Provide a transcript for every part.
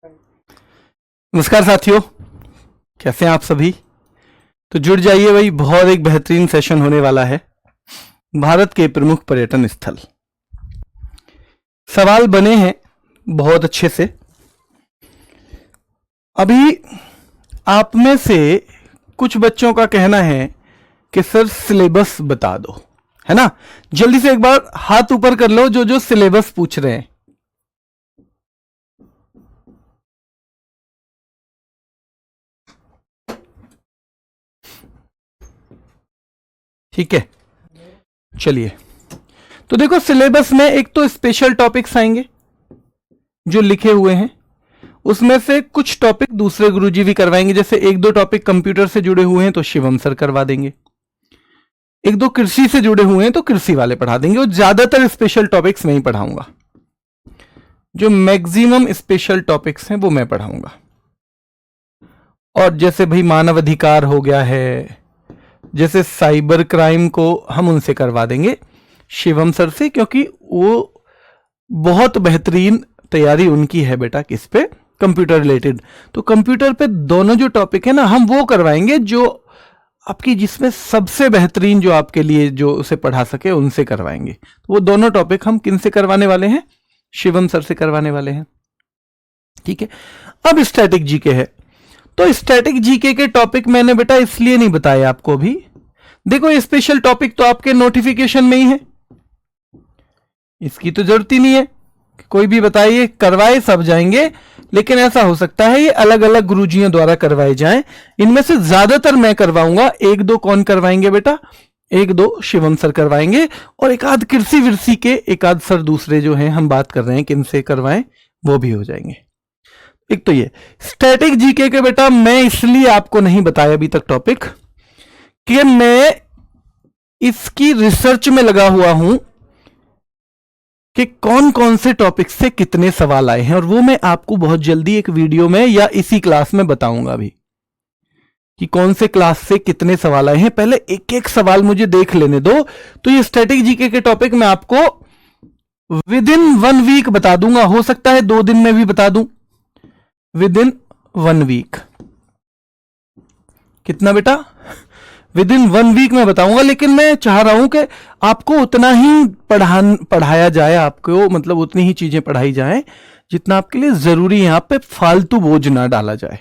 नमस्कार साथियों, कैसे हैं आप सभी। तो जुड़ जाइए भाई, बहुत एक बेहतरीन सेशन होने वाला है। भारत के प्रमुख पर्यटन स्थल। सवाल बने हैं बहुत अच्छे से। अभी आप में से कुछ बच्चों का कहना है कि सर सिलेबस बता दो, है ना। जल्दी से एक बार हाथ ऊपर कर लो जो जो सिलेबस पूछ रहे हैं। ठीक है, चलिए। तो देखो, सिलेबस में एक तो स्पेशल टॉपिक्स आएंगे जो लिखे हुए हैं, उसमें से कुछ टॉपिक दूसरे गुरुजी भी करवाएंगे। जैसे एक दो टॉपिक कंप्यूटर से जुड़े हुए हैं तो शिवम सर करवा देंगे, एक दो कृषि से जुड़े हुए हैं तो कृषि वाले पढ़ा देंगे, और ज्यादातर स्पेशल टॉपिक्स मैं ही पढ़ाऊंगा। जो मैक्सिमम स्पेशल टॉपिक्स हैं वो मैं पढ़ाऊंगा। और जैसे भाई मानव अधिकार हो गया है, जैसे साइबर क्राइम को हम उनसे करवा देंगे शिवम सर से, क्योंकि वो बहुत बेहतरीन तैयारी उनकी है बेटा किस पे, कंप्यूटर रिलेटेड। तो कंप्यूटर पे दोनों जो टॉपिक है ना, हम वो करवाएंगे जो आपकी, जिसमें सबसे बेहतरीन जो आपके लिए जो उसे पढ़ा सके उनसे करवाएंगे। तो वो दोनों टॉपिक हम किन से करवाने वाले हैं, शिवम सर से करवाने वाले हैं। ठीक है। अब स्टैटिक जीके है, तो स्टैटिक जीके के टॉपिक मैंने बेटा इसलिए नहीं बताए आपको अभी। देखो, ये स्पेशल टॉपिक तो आपके नोटिफिकेशन में ही है, इसकी तो जरूरत ही नहीं है कोई भी बताइए, करवाए सब जाएंगे। लेकिन ऐसा हो सकता है ये अलग अलग गुरुजियों द्वारा करवाए जाएं। इनमें से ज्यादातर मैं करवाऊंगा। एक दो कौन करवाएंगे बेटा, एक दो शिवम सर करवाएंगे, और एक आध कृषि विरसी के एक आध सर दूसरे जो हैं हम बात कर रहे हैं किन से करवाएं, वो भी हो जाएंगे। एक तो ये स्टैटिक जीके के बेटा मैं इसलिए आपको नहीं बताया अभी तक टॉपिक कि मैं इसकी रिसर्च में लगा हुआ हूं कि कौन कौन से टॉपिक से कितने सवाल आए हैं, और वो मैं आपको बहुत जल्दी एक वीडियो में या इसी क्लास में बताऊंगा अभी कि कौन से क्लास से कितने सवाल आए हैं। पहले एक एक सवाल मुझे देख लेने दो। तो ये स्टैटिक जीके के टॉपिक मैं आपको विद इन 1 वीक बता दूंगा, हो सकता है 2 दिन में भी बता दूं। विद इन 1 वीक कितना बेटा, विद इन 1 वीक में बताऊंगा। लेकिन मैं चाह रहा हूं कि आपको उतना ही पढ़ाया जाए, आपको मतलब उतनी ही चीजें पढ़ाई जाए जितना आपके लिए जरूरी है। आप पे फालतू बोझ ना डाला जाए।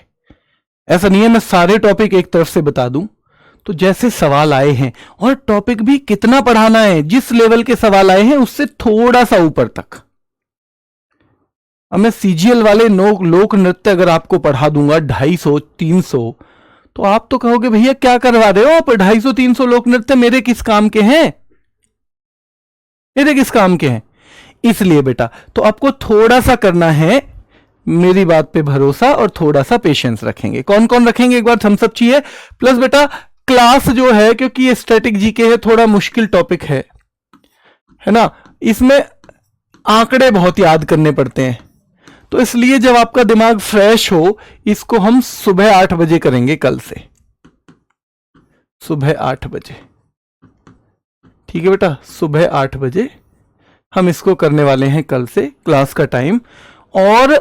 ऐसा नहीं है मैं सारे टॉपिक एक तरफ से बता दूं। तो जैसे सवाल आए हैं, और टॉपिक भी कितना पढ़ाना है, जिस लेवल के सवाल आए हैं उससे थोड़ा सा ऊपर तक। अब मैं सीजीएल वाले लोक नृत्य अगर आपको पढ़ा दूंगा 250 300, तो आप तो कहोगे भैया क्या करवा रहे हो आप, 250 300 लोक नृत्य मेरे किस काम के हैं, मेरे किस काम के हैं। इसलिए बेटा तो आपको थोड़ा सा करना है, मेरी बात पे भरोसा और थोड़ा सा पेशेंस रखेंगे। कौन कौन रखेंगे एक बार थम्स अप चाहिए। प्लस बेटा क्लास जो है, क्योंकि ये स्टैटिक जीके है, थोड़ा मुश्किल टॉपिक है ना, इसमें आंकड़े बहुत याद करने पड़ते हैं। तो इसलिए जब आपका दिमाग फ्रेश हो, इसको हम सुबह 8 बजे करेंगे कल से, सुबह 8 बजे। ठीक है बेटा, सुबह 8 बजे हम इसको करने वाले हैं कल से, क्लास का टाइम। और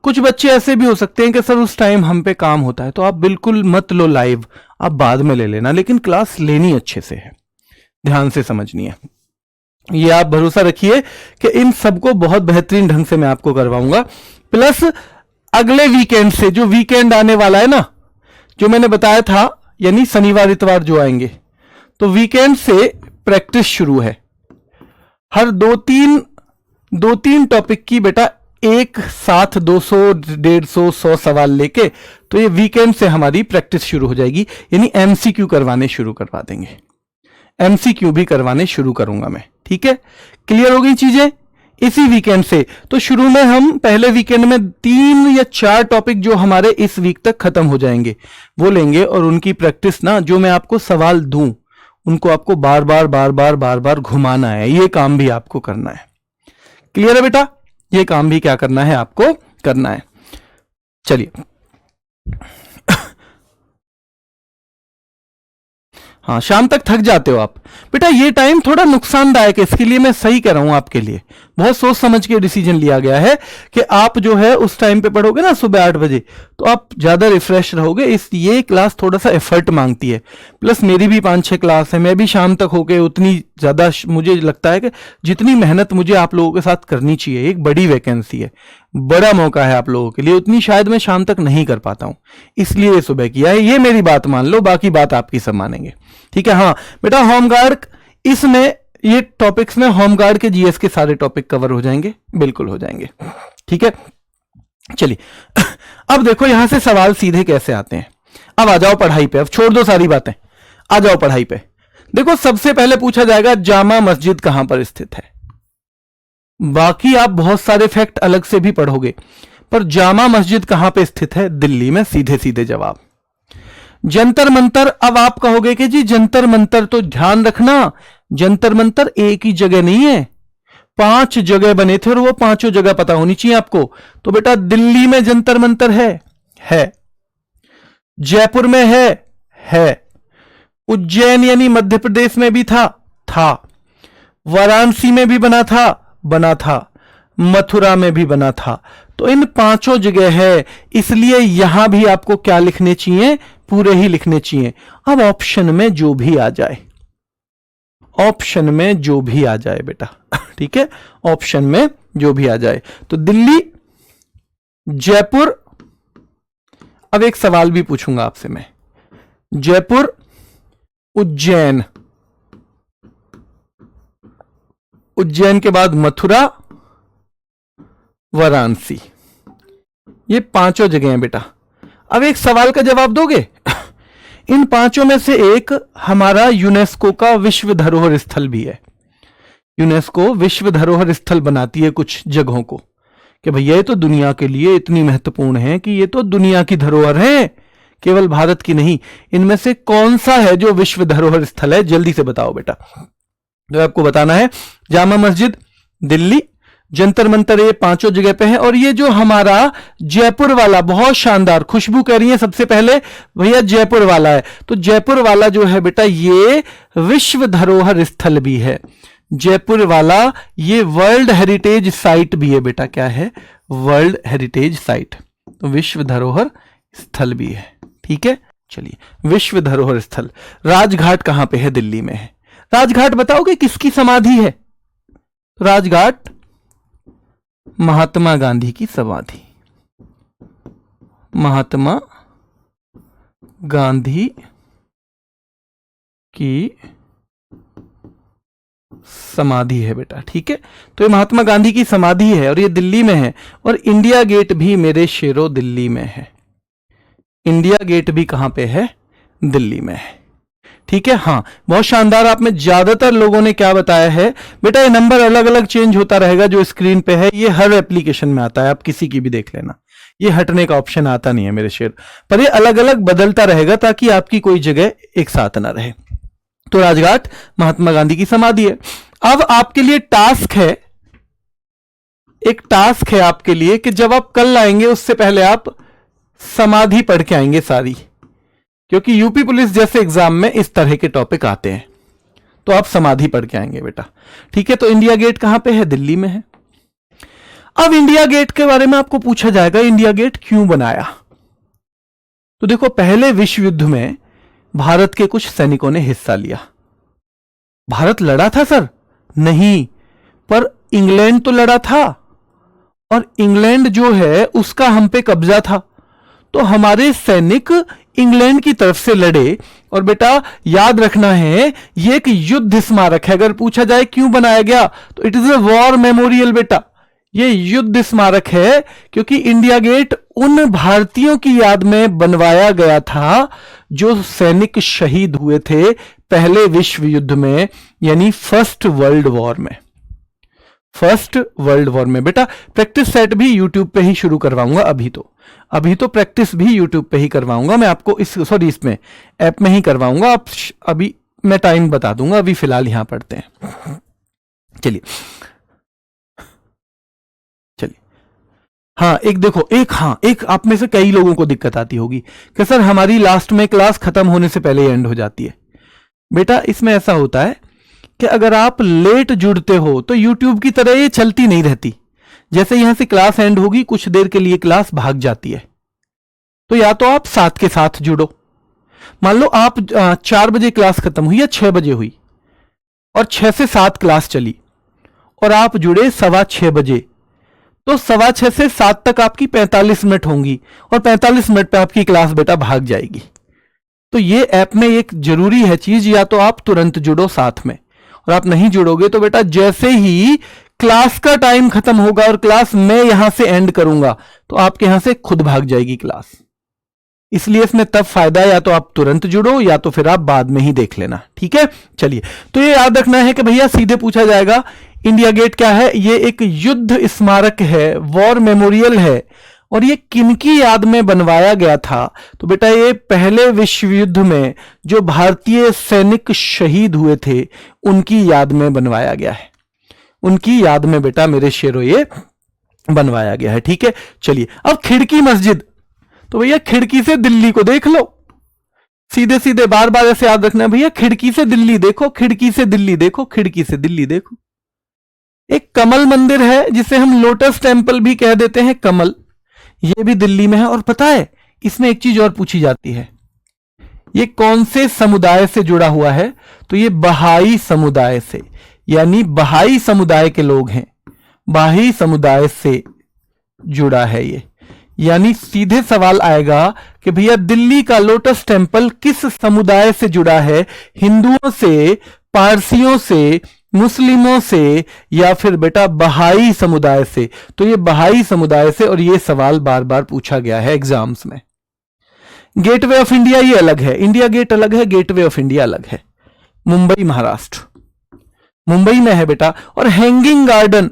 कुछ बच्चे ऐसे भी हो सकते हैं कि सर उस टाइम हम पे काम होता है, तो आप बिल्कुल मत लो लाइव, आप बाद में ले लेना, लेकिन क्लास लेनी अच्छे से है, ध्यान से समझनी है। ये आप भरोसा रखिए कि इन सबको बहुत बेहतरीन ढंग से मैं आपको करवाऊंगा। प्लस अगले वीकेंड से, जो वीकेंड आने वाला है ना, जो मैंने बताया था, यानी शनिवार इतवार जो आएंगे, तो वीकेंड से प्रैक्टिस शुरू है। हर 2-3 टॉपिक की बेटा एक साथ 200 150 100 सवाल लेके, तो ये वीकेंड से हमारी प्रैक्टिस शुरू हो जाएगी। यानी एमसीक्यू करवाने शुरू करवा देंगे, एमसीक्यू भी करवाने शुरू करूंगा मैं। ठीक है, क्लियर हो गई चीजें इसी वीकेंड से। तो शुरू में हम पहले वीकेंड में 3 या 4 टॉपिक जो हमारे इस वीक तक खत्म हो जाएंगे वो लेंगे, और उनकी प्रैक्टिस ना, जो मैं आपको सवाल दूं उनको आपको बार बार घुमाना है। ये काम भी आपको करना है। क्लियर है बेटा, ये काम भी क्या करना है, आपको करना है। चलिए हाँ, शाम तक थक जाते हो आप। बेटा ये टाइम थोड़ा नुकसानदायक है, इसके लिए मैं सही कर रहा हूं आपके लिए। बहुत सोच समझ के डिसीजन लिया गया है कि आप जो है उस टाइम पे पढ़ोगे ना सुबह 8 बजे, तो आप ज्यादा रिफ्रेश रहोगे। इस ये क्लास थोड़ा सा एफर्ट मांगती है, प्लस मेरी भी 5-6 क्लास है, मैं भी शाम तक होके उतनी ज्यादा मुझे लगता है कि जितनी मेहनत मुझे आप लोगों के साथ करनी चाहिए, एक बड़ी वैकेंसी है, बड़ा मौका है आप लोगों के लिए, उतनी शायद मैं शाम तक नहीं कर पाता हूं, इसलिए सुबह किया है। ये मेरी बात मान लो, बाकी बात आपकी सब मानेंगे, ठीक है। हाँ बेटा, होमगार्ड इसमें ये टॉपिक्स में होमगार्ड के जीएस के सारे टॉपिक कवर हो जाएंगे, बिल्कुल हो जाएंगे, ठीक है। चलिए अब देखो यहां से सवाल सीधे कैसे आते हैं। अब आ जाओ पढ़ाई पे, अब छोड़ दो सारी बातें, आ जाओ पढ़ाई पे। देखो सबसे पहले पूछा जाएगा जामा मस्जिद कहां पर स्थित है। बाकी आप बहुत सारे फैक्ट अलग से भी पढ़ोगे, पर जामा मस्जिद कहां पे स्थित है? दिल्ली में, सीधे सीधे जवाब। जंतर मंतर, अब आप कहोगे कि जी जंतर मंतर, तो ध्यान रखना जंतर मंतर एक ही जगह नहीं है, 5 जगह बने थे और वो 5 जगह पता होनी चाहिए आपको। तो बेटा दिल्ली में जंतर मंतर है। जयपुर में है। उज्जैन यानी मध्य प्रदेश में भी था। वाराणसी में भी बना था। मथुरा में भी बना था। तो इन 5 जगह है, इसलिए यहां भी आपको क्या लिखने चाहिए? पूरे ही लिखने चाहिए। अब ऑप्शन में जो भी आ जाए, ऑप्शन में जो भी आ जाए बेटा, ठीक है, ऑप्शन में जो भी आ जाए। तो दिल्ली, जयपुर, अब एक सवाल भी पूछूंगा आपसे मैं, जयपुर, उज्जैन, उज्जैन के बाद मथुरा, वाराणसी, ये 5 जगह हैं बेटा। अब एक सवाल का जवाब दोगे? इन 5 में से एक हमारा यूनेस्को का विश्व धरोहर स्थल भी है। यूनेस्को विश्व धरोहर स्थल बनाती है कुछ जगहों को, कि भैया ये तो दुनिया के लिए इतनी महत्वपूर्ण है कि ये तो दुनिया की धरोहर है, केवल भारत की नहीं। इनमें से कौन सा है जो विश्व धरोहर स्थल है? जल्दी से बताओ बेटा। जो आपको बताना है, जामा मस्जिद दिल्ली, जंतर मंतर, ये 5 जगह पे है। और ये जो हमारा जयपुर वाला, बहुत शानदार, खुशबू कह रही है सबसे पहले भैया जयपुर वाला है, तो जयपुर वाला जो है बेटा ये विश्व धरोहर स्थल भी है। जयपुर वाला ये वर्ल्ड हेरिटेज साइट भी है बेटा। क्या है? वर्ल्ड हेरिटेज साइट, तो विश्व धरोहर स्थल भी है, ठीक है। चलिए, विश्व धरोहर स्थल। राजघाट कहां पे है? दिल्ली में है। राजघाट बताओगे किसकी समाधि है? राजघाट महात्मा गांधी की समाधि, महात्मा गांधी की समाधि है बेटा, ठीक है। तो ये महात्मा गांधी की समाधि है और ये दिल्ली में है। और इंडिया गेट भी मेरे शेरो दिल्ली में है। इंडिया गेट भी कहां पे है? दिल्ली में है, ठीक है। हाँ, बहुत शानदार। आप में ज्यादातर लोगों ने क्या बताया है बेटा? ये नंबर अलग अलग चेंज होता रहेगा, जो स्क्रीन पे है ये हर एप्लीकेशन में आता है, आप किसी की भी देख लेना, ये हटने का ऑप्शन आता नहीं है मेरे शेर, पर ये अलग अलग बदलता रहेगा ताकि आपकी कोई जगह एक साथ ना रहे। तो राजघाट महात्मा गांधी की समाधि है। अब आपके लिए टास्क है, एक टास्क है आपके लिए कि जब आप कल आएंगे उससे पहले आप समाधि पढ़ के आएंगे सारी, क्योंकि यूपी पुलिस जैसे एग्जाम में इस तरह के टॉपिक आते हैं, तो आप समाधि पढ़ के आएंगे बेटा, ठीक है। तो इंडिया गेट कहां पे है? दिल्ली में है। अब इंडिया गेट के बारे में आपको पूछा जाएगा, इंडिया गेट क्यों बनाया? तो देखो, पहले विश्व युद्ध में भारत के कुछ सैनिकों ने हिस्सा लिया। भारत लड़ा था सर? नहीं, पर इंग्लैंड तो लड़ा था, और इंग्लैंड जो है उसका हम पे कब्जा था, तो हमारे सैनिक इंग्लैंड की तरफ से लड़े। और बेटा याद रखना है, ये एक युद्ध स्मारक है। अगर पूछा जाए क्यों बनाया गया, तो it is a war memorial बेटा, ये युद्ध स्मारक है, क्योंकि इंडिया गेट उन भारतीयों की याद में बनवाया गया था जो सैनिक शहीद हुए थे पहले विश्व युद्ध में, यानी फर्स्ट वर्ल्ड वॉर में। फर्स्ट वर्ल्ड वॉर में बेटा प्रैक्टिस सेट भी यूट्यूब पे ही शुरू करवाऊंगा। अभी तो प्रैक्टिस भी यूट्यूब पे ही करवाऊंगा मैं आपको, इसमें ऐप में ही करवाऊंगा। आप अभी मैं टाइम बता दूंगा, अभी फिलहाल यहां पढ़ते हैं। चलिए हाँ, एक देखो, एक आप में से कई लोगों को दिक्कत आती होगी कि सर हमारी लास्ट में क्लास खत्म होने से पहले एंड हो जाती है। बेटा इसमें ऐसा होता है कि अगर आप लेट जुड़ते हो तो YouTube की तरह ये चलती नहीं रहती। जैसे यहां से क्लास एंड होगी, कुछ देर के लिए क्लास भाग जाती है। तो या तो आप साथ के साथ जुड़ो। मान लो आप 4 बजे क्लास खत्म हुई या 6 बजे हुई और 6 से 7 क्लास चली और आप जुड़े 6:15 बजे, तो 6:15 से 7 तक आपकी 45 मिनट होंगी और 45 मिनट पे आपकी क्लास बेटा भाग जाएगी। तो ये ऐप में एक जरूरी है चीज, या तो आप तुरंत जुड़ो साथ में, और आप नहीं जुड़ोगे तो बेटा जैसे ही क्लास का टाइम खत्म होगा और क्लास मैं यहां से एंड करूंगा तो आपके यहां से खुद भाग जाएगी क्लास। इसलिए इसमें तब फायदा, या तो आप तुरंत जुड़ो या तो फिर आप बाद में ही देख लेना। ठीक है, चलिए। तो ये याद रखना है कि भैया सीधे पूछा जाएगा इंडिया गेट क्या है। ये एक युद्ध स्मारक है, वॉर मेमोरियल है, और ये किनकी याद में बनवाया गया था? तो बेटा ये पहले विश्व युद्ध में जो भारतीय सैनिक शहीद हुए थे उनकी याद में बनवाया गया है। उनकी याद में बेटा मेरे शेरों ये बनवाया गया है। ठीक है, चलिए। अब खिड़की मस्जिद, तो भैया खिड़की से दिल्ली को देख लो। सीधे सीधे बार बार ऐसे याद रखना है भैया, खिड़की से दिल्ली देखो, खिड़की से दिल्ली देखो, खिड़की से दिल्ली देखो। एक कमल मंदिर है जिसे हम लोटस टेम्पल भी कह देते हैं, कमल, ये भी दिल्ली में है। और पता है इसमें एक चीज और पूछी जाती है, ये कौन से समुदाय से जुड़ा हुआ है? तो ये बहाई समुदाय से, यानी बहाई समुदाय के लोग हैं, बहाई समुदाय से जुड़ा है ये। यानी सीधे सवाल आएगा कि भैया दिल्ली का लोटस टेम्पल किस समुदाय से जुड़ा है? हिंदुओं से, पारसियों से, मुस्लिमों से, या फिर बेटा बहाई समुदाय से? तो ये बहाई समुदाय से, और ये सवाल बार बार पूछा गया है एग्जाम्स में। गेटवे ऑफ इंडिया ये अलग है, इंडिया गेट अलग है, गेटवे ऑफ इंडिया अलग है। मुंबई महाराष्ट्र, मुंबई में है बेटा। और हैंगिंग गार्डन,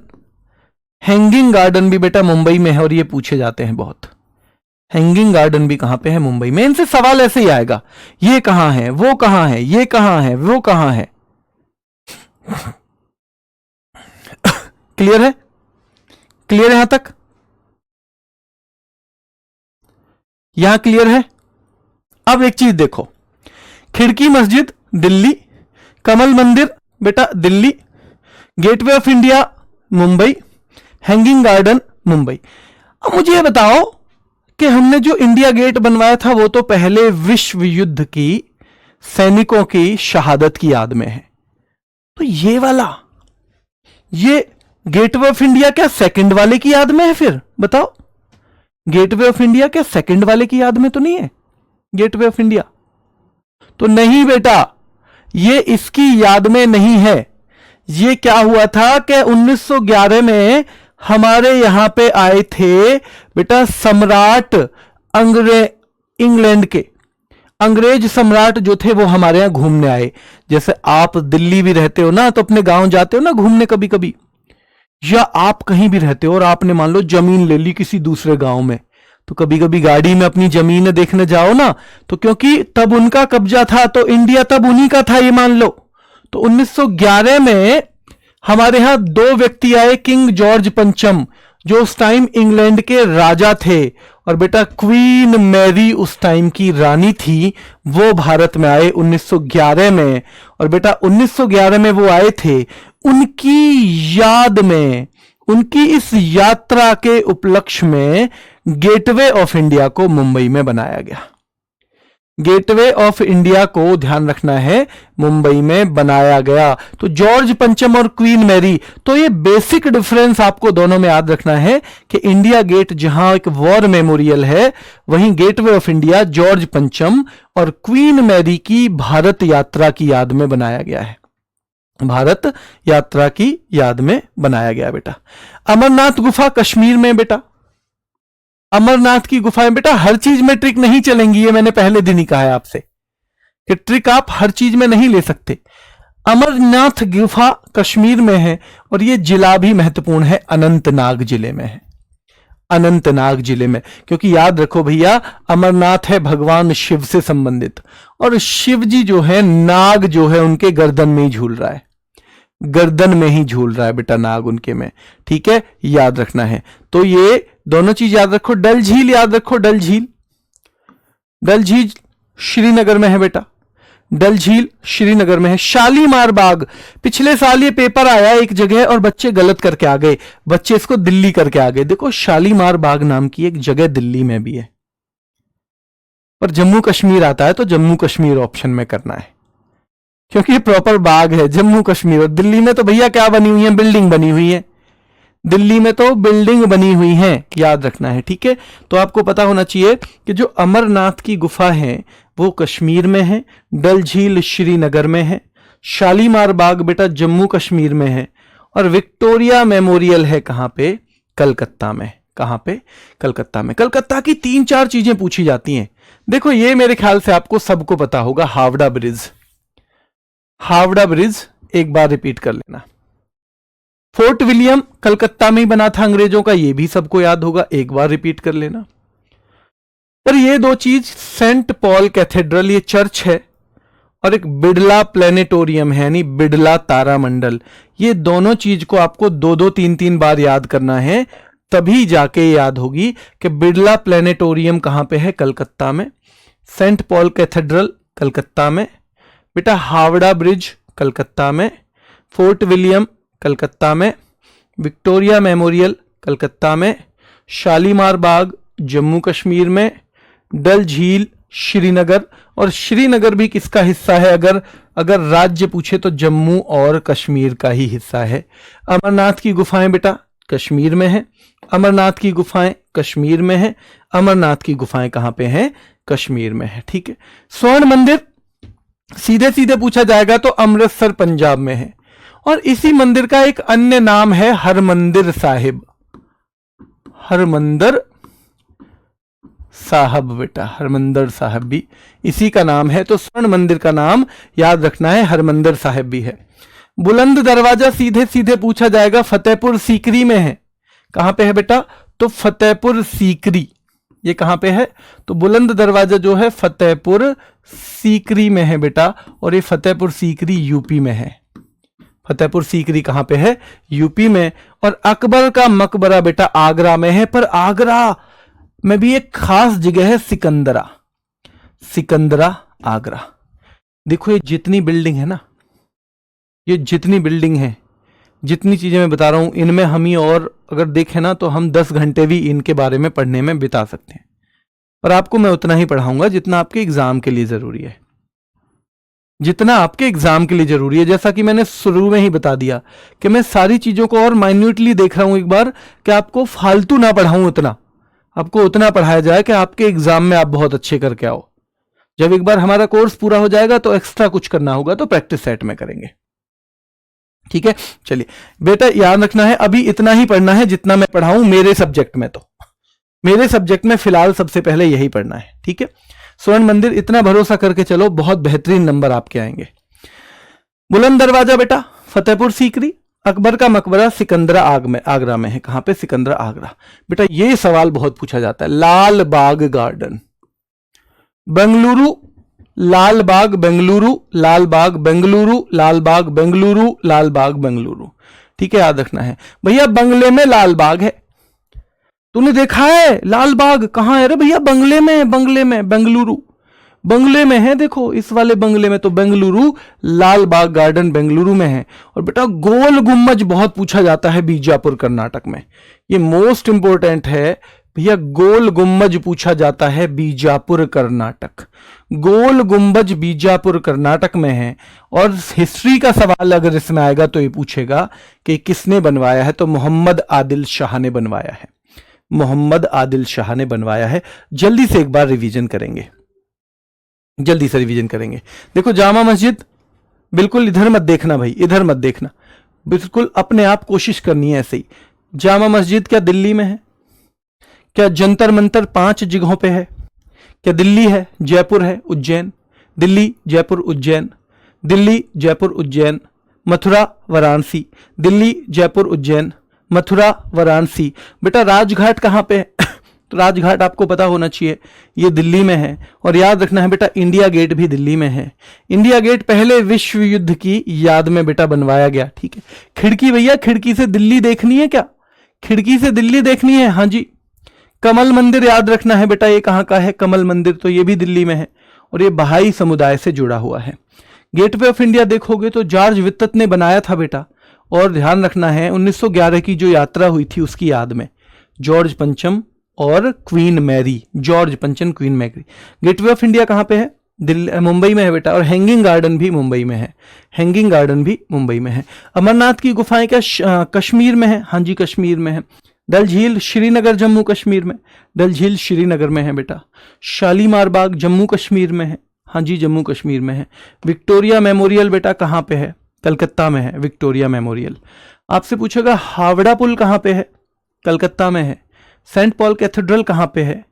हैंगिंग गार्डन भी बेटा मुंबई में है, और ये पूछे जाते हैं बहुत। हैंगिंग गार्डन भी कहां पे है? मुंबई में। इनसे सवाल ऐसे ही आएगा, ये कहां है, वो कहां है, ये कहां है, वो कहां है। क्लियर है? क्लियर है यहां तक? यहां क्लियर है? अब एक चीज देखो, खिड़की मस्जिद दिल्ली, कमल मंदिर बेटा Delhi, gateway of India Mumbai, hanging garden Mumbai. अब मुझे ये बताओ कि हमने जो इंडिया गेट बनवाया था वो तो पहले विश्व युद्ध की सैनिकों की शहादत की याद में है, तो ये वाला, ये गेटवे ऑफ इंडिया क्या सेकंड वाले की याद में है? फिर बताओ, गेटवे ऑफ इंडिया क्या सेकंड वाले की याद में तो नहीं है? गेटवे ऑफ इंडिया तो नहीं बेटा, ये इसकी याद में नहीं है। ये क्या हुआ था कि 1911 में हमारे यहां पे आए थे बेटा सम्राट इंग्लैंड के, अंग्रेज सम्राट जो थे वो हमारे यहां घूमने आए। जैसे आप दिल्ली भी रहते हो ना, तो अपने गांव जाते हो ना घूमने कभी कभी, या आप कहीं भी रहते हो और आपने मान लो जमीन ले ली किसी दूसरे गांव में, तो कभी कभी गाड़ी में अपनी जमीन देखने जाओ ना, तो क्योंकि तब उनका कब्जा था तो इंडिया तब उन्हीं का था, ये मान लो। तो 1911 में हमारे यहां 2 व्यक्ति आए, किंग जॉर्ज पंचम जो उस टाइम इंग्लैंड के राजा थे, और बेटा क्वीन मैरी उस टाइम की रानी थी, वो भारत में आए 1911 में। और बेटा 1911 में वो आए थे, उनकी याद में, उनकी इस यात्रा के उपलक्ष्य में गेटवे ऑफ इंडिया को मुंबई में बनाया गया। गेटवे ऑफ इंडिया को ध्यान रखना है मुंबई में बनाया गया। तो जॉर्ज पंचम और क्वीन मैरी, तो ये बेसिक डिफरेंस आपको दोनों में याद रखना है कि इंडिया गेट जहां एक वॉर मेमोरियल है, वहीं गेटवे ऑफ इंडिया जॉर्ज पंचम और क्वीन मैरी की भारत यात्रा की याद में बनाया गया है, भारत यात्रा की याद में बनाया गया बेटा। अमरनाथ गुफा कश्मीर में बेटा, अमरनाथ की गुफाएं बेटा हर चीज में ट्रिक नहीं चलेंगी, ये मैंने पहले दिन ही कहा है आपसे कि ट्रिक आप हर चीज में नहीं ले सकते। अमरनाथ गुफा कश्मीर में है, और ये जिला भी महत्वपूर्ण है, अनंतनाग जिले में है, अनंतनाग जिले में। क्योंकि याद रखो भैया, अमरनाथ है भगवान शिव से संबंधित, और शिव जी जो है, नाग जो है उनके गर्दन में ही झूल रहा है, गर्दन में ही झूल रहा है बेटा नाग उनके में। ठीक है, याद रखना है। तो ये दोनों चीज याद रखो। डल झील याद रखो, डल झील, डल झील श्रीनगर में है बेटा। डल झील श्रीनगर में है। शालीमार बाग, पिछले साल ये पेपर आया एक जगह और बच्चे गलत करके आ गए, बच्चे इसको दिल्ली करके आ गए। देखो शालीमार बाग नाम की एक जगह दिल्ली में भी है, पर जम्मू कश्मीर आता है तो जम्मू कश्मीर ऑप्शन में करना है, क्योंकि ये प्रॉपर बाग है जम्मू कश्मीर। और दिल्ली में तो भैया क्या बनी हुई है, बिल्डिंग बनी हुई है, दिल्ली में तो बिल्डिंग बनी हुई है, याद रखना है, ठीक है। तो आपको पता होना चाहिए कि जो अमरनाथ की गुफा है वो कश्मीर में है, डल झील श्रीनगर में है, शालीमार बाग बेटा जम्मू कश्मीर में है, और विक्टोरिया मेमोरियल है कहां पे, कलकत्ता में। कहां पे, कलकत्ता में। कलकत्ता की 3-4 चीजें पूछी जाती हैं। देखो ये मेरे ख्याल से आपको सबको पता होगा, हावड़ा ब्रिज। हावड़ा ब्रिज एक बार रिपीट कर लेना। फोर्ट विलियम कलकत्ता में ही बना था अंग्रेजों का, ये भी सबको याद होगा, एक बार रिपीट कर लेना। पर ये 2 चीज, सेंट पॉल कैथेड्रल ये चर्च है, और एक बिड़ला प्लेनेटोरियम है, यानी बिड़ला तारामंडल। ये दोनों चीज को आपको 2-2, 3-3 बार याद करना है, तभी जाके याद होगी कि बिड़ला प्लेनेटोरियम कहां पे है, कलकत्ता में। सेंट पॉल कैथेड्रल कलकत्ता में बेटा, हावड़ा ब्रिज कलकत्ता में, फोर्ट विलियम कलकत्ता में, विक्टोरिया मेमोरियल कलकत्ता में, शालीमार बाग जम्मू कश्मीर में, डल झील श्रीनगर, और श्रीनगर भी किसका हिस्सा है, अगर राज्य पूछे तो जम्मू और कश्मीर का ही हिस्सा है। अमरनाथ की गुफाएं बेटा कश्मीर में है, अमरनाथ की गुफाएं कश्मीर में है, अमरनाथ की गुफाएं कहां पे हैं, कश्मीर में है, ठीक है। स्वर्ण मंदिर सीधे सीधे पूछा जाएगा तो अमृतसर पंजाब में है, और इसी मंदिर का एक अन्य नाम है हरमंदिर साहिब। हरमंदिर साहब बेटा, हरमंदिर साहब भी इसी का नाम है, तो स्वर्ण मंदिर का नाम याद रखना है, हरमंदिर साहिब भी है। बुलंद दरवाजा सीधे सीधे पूछा जाएगा, फतेहपुर सीकरी में है। कहां पे है बेटा, तो फतेहपुर सीकरी, ये कहां पे है, तो बुलंद दरवाजा जो है फतेहपुर सीकरी में है बेटा, और ये फतेहपुर सीकरी यूपी में है। फतेहपुर सीकरी कहां पे है, यूपी में। और अकबर का मकबरा बेटा आगरा में है, पर आगरा में भी एक खास जगह है, सिकंदरा। सिकंदरा आगरा। देखो ये जितनी बिल्डिंग है ना, ये जितनी बिल्डिंग है, जितनी चीजें मैं बता रहा हूं, इनमें हम ही और अगर देखें ना तो हम 10 घंटे भी इनके बारे में पढ़ने में बिता सकते हैं, पर आपको मैं उतना ही पढ़ाऊंगा जितना आपके एग्जाम के लिए जरूरी है, जितना आपके एग्जाम के लिए जरूरी है। जैसा कि मैंने शुरू में ही बता दिया कि मैं सारी चीजों को और माइन्यूटली देख रहा हूं एक बार, कि आपको फालतू ना पढ़ाऊं, उतना आपको उतना पढ़ाया जाए कि आपके एग्जाम में आप बहुत अच्छे करके आओ। जब एक बार हमारा कोर्स पूरा हो जाएगा तो एक्स्ट्रा कुछ करना होगा तो प्रैक्टिस सेट में करेंगे, ठीक है। चलिए बेटा याद रखना है, अभी इतना ही पढ़ना है जितना मैं पढ़ाऊं मेरे सब्जेक्ट में। तो मेरे सब्जेक्ट में फिलहाल सबसे पहले यही पढ़ना है, ठीक है। स्वर्ण मंदिर इतना भरोसा करके चलो, बहुत बेहतरीन नंबर आपके आएंगे। बुलंद दरवाजा बेटा फतेहपुर सीकरी, अकबर का मकबरा सिकंदरा आगरा में है। कहां पे, सिकंदरा आगरा। बेटा ये सवाल बहुत पूछा जाता है, लाल बाग गार्डन बेंगलुरु, लाल बाग बेंगलुरु, लाल बाग बेंगलुरु, लाल बाग बेंगलुरु, लाल बाग बेंगलुरु, ठीक है, याद रखना है। भैया बंगले में लाल बाग है, तूने देखा है लाल बाग कहां है? अरे भैया बंगले में है, बंगले में, बेंगलुरु बंगले में है, देखो इस वाले बंगले में, तो बेंगलुरु, लाल बाग गार्डन बेंगलुरु में है। और बेटा गोल गुम्बज बहुत पूछा जाता है बीजापुर कर्नाटक में, ये मोस्ट इंपोर्टेंट है भैया, गोल गुम्बज पूछा जाता है बीजापुर कर्नाटक, गोल गुम्बज बीजापुर कर्नाटक में है। और हिस्ट्री का सवाल अगर इसमें आएगा तो ये पूछेगा कि किसने बनवाया है, तो मोहम्मद आदिल शाह ने बनवाया है, मोहम्मद आदिल शाह ने बनवाया है। जल्दी से एक बार रिवीजन करेंगे, जल्दी से रिवीजन करेंगे। देखो जामा मस्जिद, बिल्कुल इधर मत देखना भाई, इधर मत देखना, बिल्कुल अपने आप कोशिश करनी है ऐसे ही। जामा मस्जिद क्या दिल्ली में है? क्या जंतर मंतर 5 जगहों पे है? क्या दिल्ली है, जयपुर है, उज्जैन? दिल्ली जयपुर उज्जैन, दिल्ली जयपुर उज्जैन, मथुरा वाराणसी, दिल्ली जयपुर उज्जैन, मथुरा वाराणसी। बेटा राजघाट कहां पे है? तो राजघाट आपको पता होना चाहिए, ये दिल्ली में है। और याद रखना है बेटा इंडिया गेट भी दिल्ली में है। इंडिया गेट पहले विश्व युद्ध की याद में बेटा बनवाया गया, ठीक है। खिड़की भैया, खिड़की से दिल्ली देखनी है क्या? खिड़की से दिल्ली देखनी है, हाँ जी। कमल मंदिर याद रखना है बेटा, ये कहां का है कमल मंदिर, तो ये भी दिल्ली में है। और ये बहाई समुदाय से जुड़ा हुआ है। गेटवे ऑफ इंडिया देखोगे तो जॉर्ज वित्तत ने बनाया था बेटा, और ध्यान रखना है 1911 की जो यात्रा हुई थी उसकी याद में, जॉर्ज पंचम और क्वीन मैरी, जॉर्ज पंचम Queen Mary. Gateway of India कहाँ पे है? दिल्ली, मुंबई में है बेटा, और हैंगिंग गार्डन भी मुंबई में है, हैंगिंग गार्डन भी मुंबई में है। अमरनाथ की गुफाएं क्या कश्मीर में है? हाँ जी कश्मीर में है। डल झील श्रीनगर जम्मू कश्मीर में, डल झील श्रीनगर में है बेटा। शालीमार बाग जम्मू कश्मीर में है, हाँ जी जम्मू कश्मीर में है। विक्टोरिया मेमोरियल बेटा कहाँ पे है? कलकत्ता में है विक्टोरिया मेमोरियल। आपसे पूछेगा हावड़ा पुल कहाँ पे है? कलकत्ता में है। सेंट पॉल कैथेड्रल कहाँ पे है?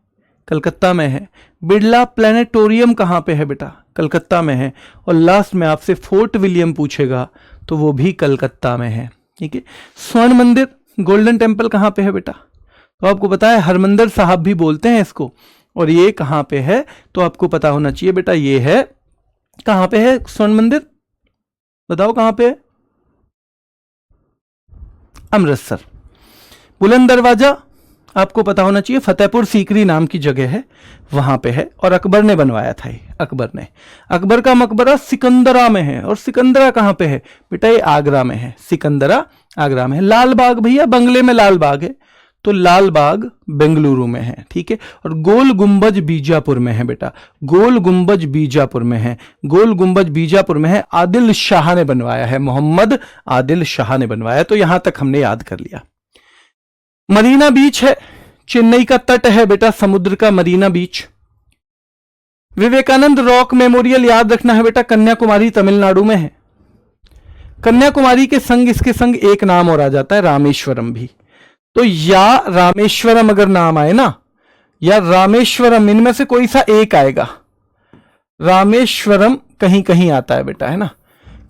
कलकत्ता में है। बिरला प्लेनेटोरियम कहाँ पे है बेटा? कलकत्ता में है। और लास्ट में आपसे फोर्ट विलियम पूछेगा तो वो भी कलकत्ता में है। ठीक है। स्वर्ण मंदिर गोल्डन टेम्पल कहाँ पे है बेटा? तो आपको पता है हरमंदिर साहब भी बोलते हैं इसको, और ये कहाँ पे है तो आपको पता होना चाहिए बेटा, ये है कहाँ पे है स्वर्ण मंदिर? बताओ कहाँ पे है? अमृतसर। बुलंद दरवाजा आपको पता होना चाहिए, फतेहपुर सीकरी नाम की जगह है, वहां पे है, और अकबर ने बनवाया था ये, अकबर ने। अकबर का मकबरा सिकंदरा में है, और सिकंदरा कहाँ पे है बेटा? ये आगरा में है, सिकंदरा आगरा में है। लाल बाग भैया बंगले में लाल बाग है, तो लाल बाग बेंगलुरु में है। ठीक है। और गोल गुंबज बीजापुर में है बेटा, गोल गुंबज बीजापुर में है, गोल गुंबज बीजापुर में है। आदिल शाह ने बनवाया है, मोहम्मद आदिल शाह ने बनवाया। तो यहां तक हमने याद कर लिया। मरीना बीच है, चेन्नई का तट है बेटा समुद्र का, मरीना बीच। विवेकानंद रॉक मेमोरियल याद रखना है बेटा, कन्याकुमारी तमिलनाडु में है। कन्याकुमारी के संग इसके संग एक नाम और आ जाता है, रामेश्वरम भी। तो या रामेश्वरम अगर नाम आए ना, या रामेश्वरम, इनमें से कोई सा एक आएगा। रामेश्वरम कहीं कहीं आता है बेटा, है ना,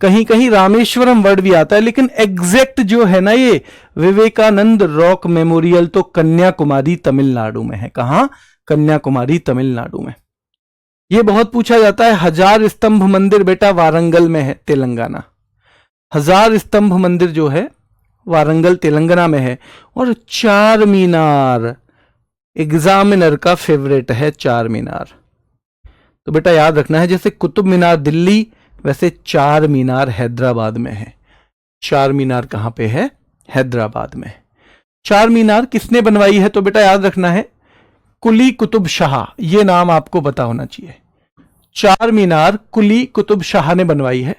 कहीं कहीं रामेश्वरम वर्ड भी आता है, लेकिन एग्जैक्ट जो है ना ये विवेकानंद रॉक मेमोरियल तो कन्याकुमारी तमिलनाडु में है। कहां? कन्याकुमारी तमिलनाडु में। ये बहुत पूछा जाता है। हजार स्तंभ मंदिर बेटा वारंगल में है, तेलंगाना। हजार स्तंभ मंदिर जो है वारंगल तेलंगाना में है। और चार मीनार एग्जामिनर का फेवरेट है, चार मीनार। तो बेटा याद रखना है, जैसे कुतुब मीनार दिल्ली, वैसे चार मीनार हैदराबाद में है। चार मीनार कहां पे है? हैदराबाद में। चार मीनार किसने बनवाई है? तो बेटा याद रखना है कुली कुतुब शाह, ये नाम आपको पता होना चाहिए। चार मीनार कुली कुतुब शाह ने बनवाई है।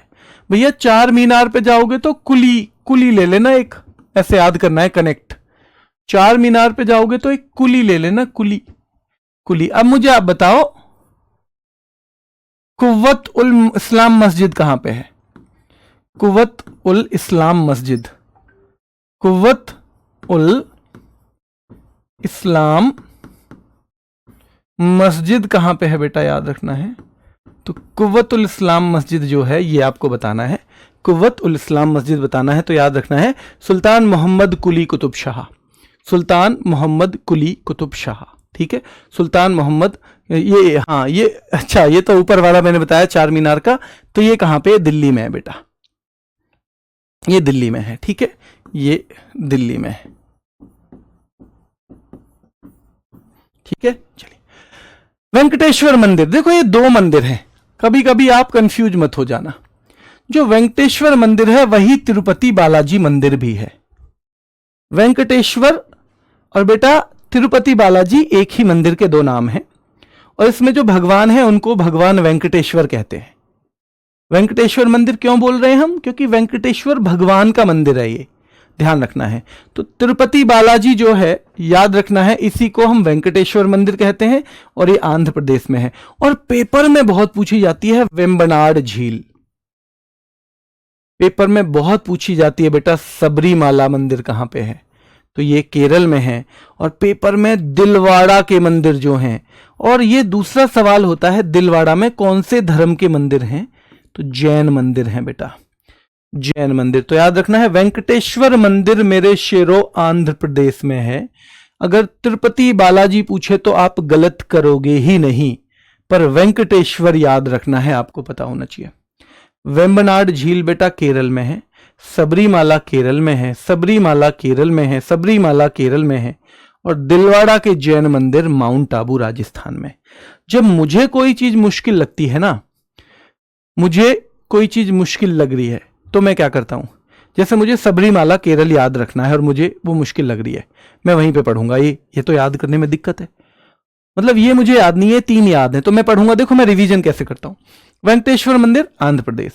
भैया चार मीनार पे जाओगे तो कुली, कुली ले लेना एक, ऐसे याद करना है कनेक्ट। चार मीनार पे जाओगे तो एक कुली ले लेना, कुली कुली। अब मुझे आप बताओ कुव्वत उल इस्लाम मस्जिद कहां पे है? कुव्वत उल इस्लाम मस्जिद, कुव्वत उल इस्लाम मस्जिद कहां पे है बेटा? याद रखना है। तो कुव्वत उल इस्लाम मस्जिद जो है ये आपको बताना है, कुव्वत उल इस्लाम मस्जिद बताना है। तो याद रखना है सुल्तान मोहम्मद कुली कुतुब शाह, सुल्तान मोहम्मद कुली कुतुब शाह। ठीक है, सुल्तान मोहम्मद, ये हाँ ये अच्छा, ये तो ऊपर वाला मैंने बताया चार मीनार का, तो ये कहां पे? दिल्ली में है बेटा, ये दिल्ली में है। ठीक है, ये दिल्ली में है। ठीक है, चलिए। वेंकटेश्वर मंदिर, देखो ये दो मंदिर हैं, कभी कभी आप कंफ्यूज मत हो जाना। जो वेंकटेश्वर मंदिर है वही तिरुपति बालाजी मंदिर भी है। वेंकटेश्वर और बेटा तिरुपति बालाजी एक ही मंदिर के दो नाम हैं, और इसमें जो भगवान है उनको भगवान वेंकटेश्वर कहते हैं। वेंकटेश्वर मंदिर क्यों बोल रहे हैं हम? क्योंकि वेंकटेश्वर भगवान का मंदिर है, ये ध्यान रखना है। तो तिरुपति बालाजी जो है याद रखना है, इसी को हम वेंकटेश्वर मंदिर कहते हैं, और ये आंध्र प्रदेश में है। और पेपर में बहुत पूछी जाती है वेम्बनाड झील, पेपर में बहुत पूछी जाती है बेटा सबरीमाला मंदिर कहां पे है? तो ये केरल में है। और पेपर में दिलवाड़ा के मंदिर जो हैं, और ये दूसरा सवाल होता है दिलवाड़ा में कौन से धर्म के मंदिर हैं? तो जैन मंदिर हैं बेटा, जैन मंदिर। तो याद रखना है वेंकटेश्वर मंदिर मेरे शेरों आंध्र प्रदेश में है। अगर तिरुपति बालाजी पूछे तो आप गलत करोगे ही नहीं, पर वेंकटेश्वर याद रखना है, आपको पता होना चाहिए। वेम्बनाड झील बेटा केरल में है, सबरीमाला केरल में है, सबरीमाला केरल में है, सबरीमाला केरल में है। और दिलवाड़ा के जैन मंदिर माउंट आबू राजस्थान में। जब मुझे कोई चीज मुश्किल लगती है ना, मुझे कोई चीज मुश्किल लग रही है तो मैं क्या करता हूं, जैसे मुझे सबरीमाला केरल याद रखना है और मुझे वो मुश्किल लग रही है, मैं वहीं पे पढ़ूंगा। ये तो याद करने में दिक्कत है, मतलब ये मुझे याद नहीं है, 3 याद है तो मैं पढ़ूंगा। देखो मैं रिवीजन कैसे करता हूं। वेंकटेश्वर मंदिर आंध्र प्रदेश,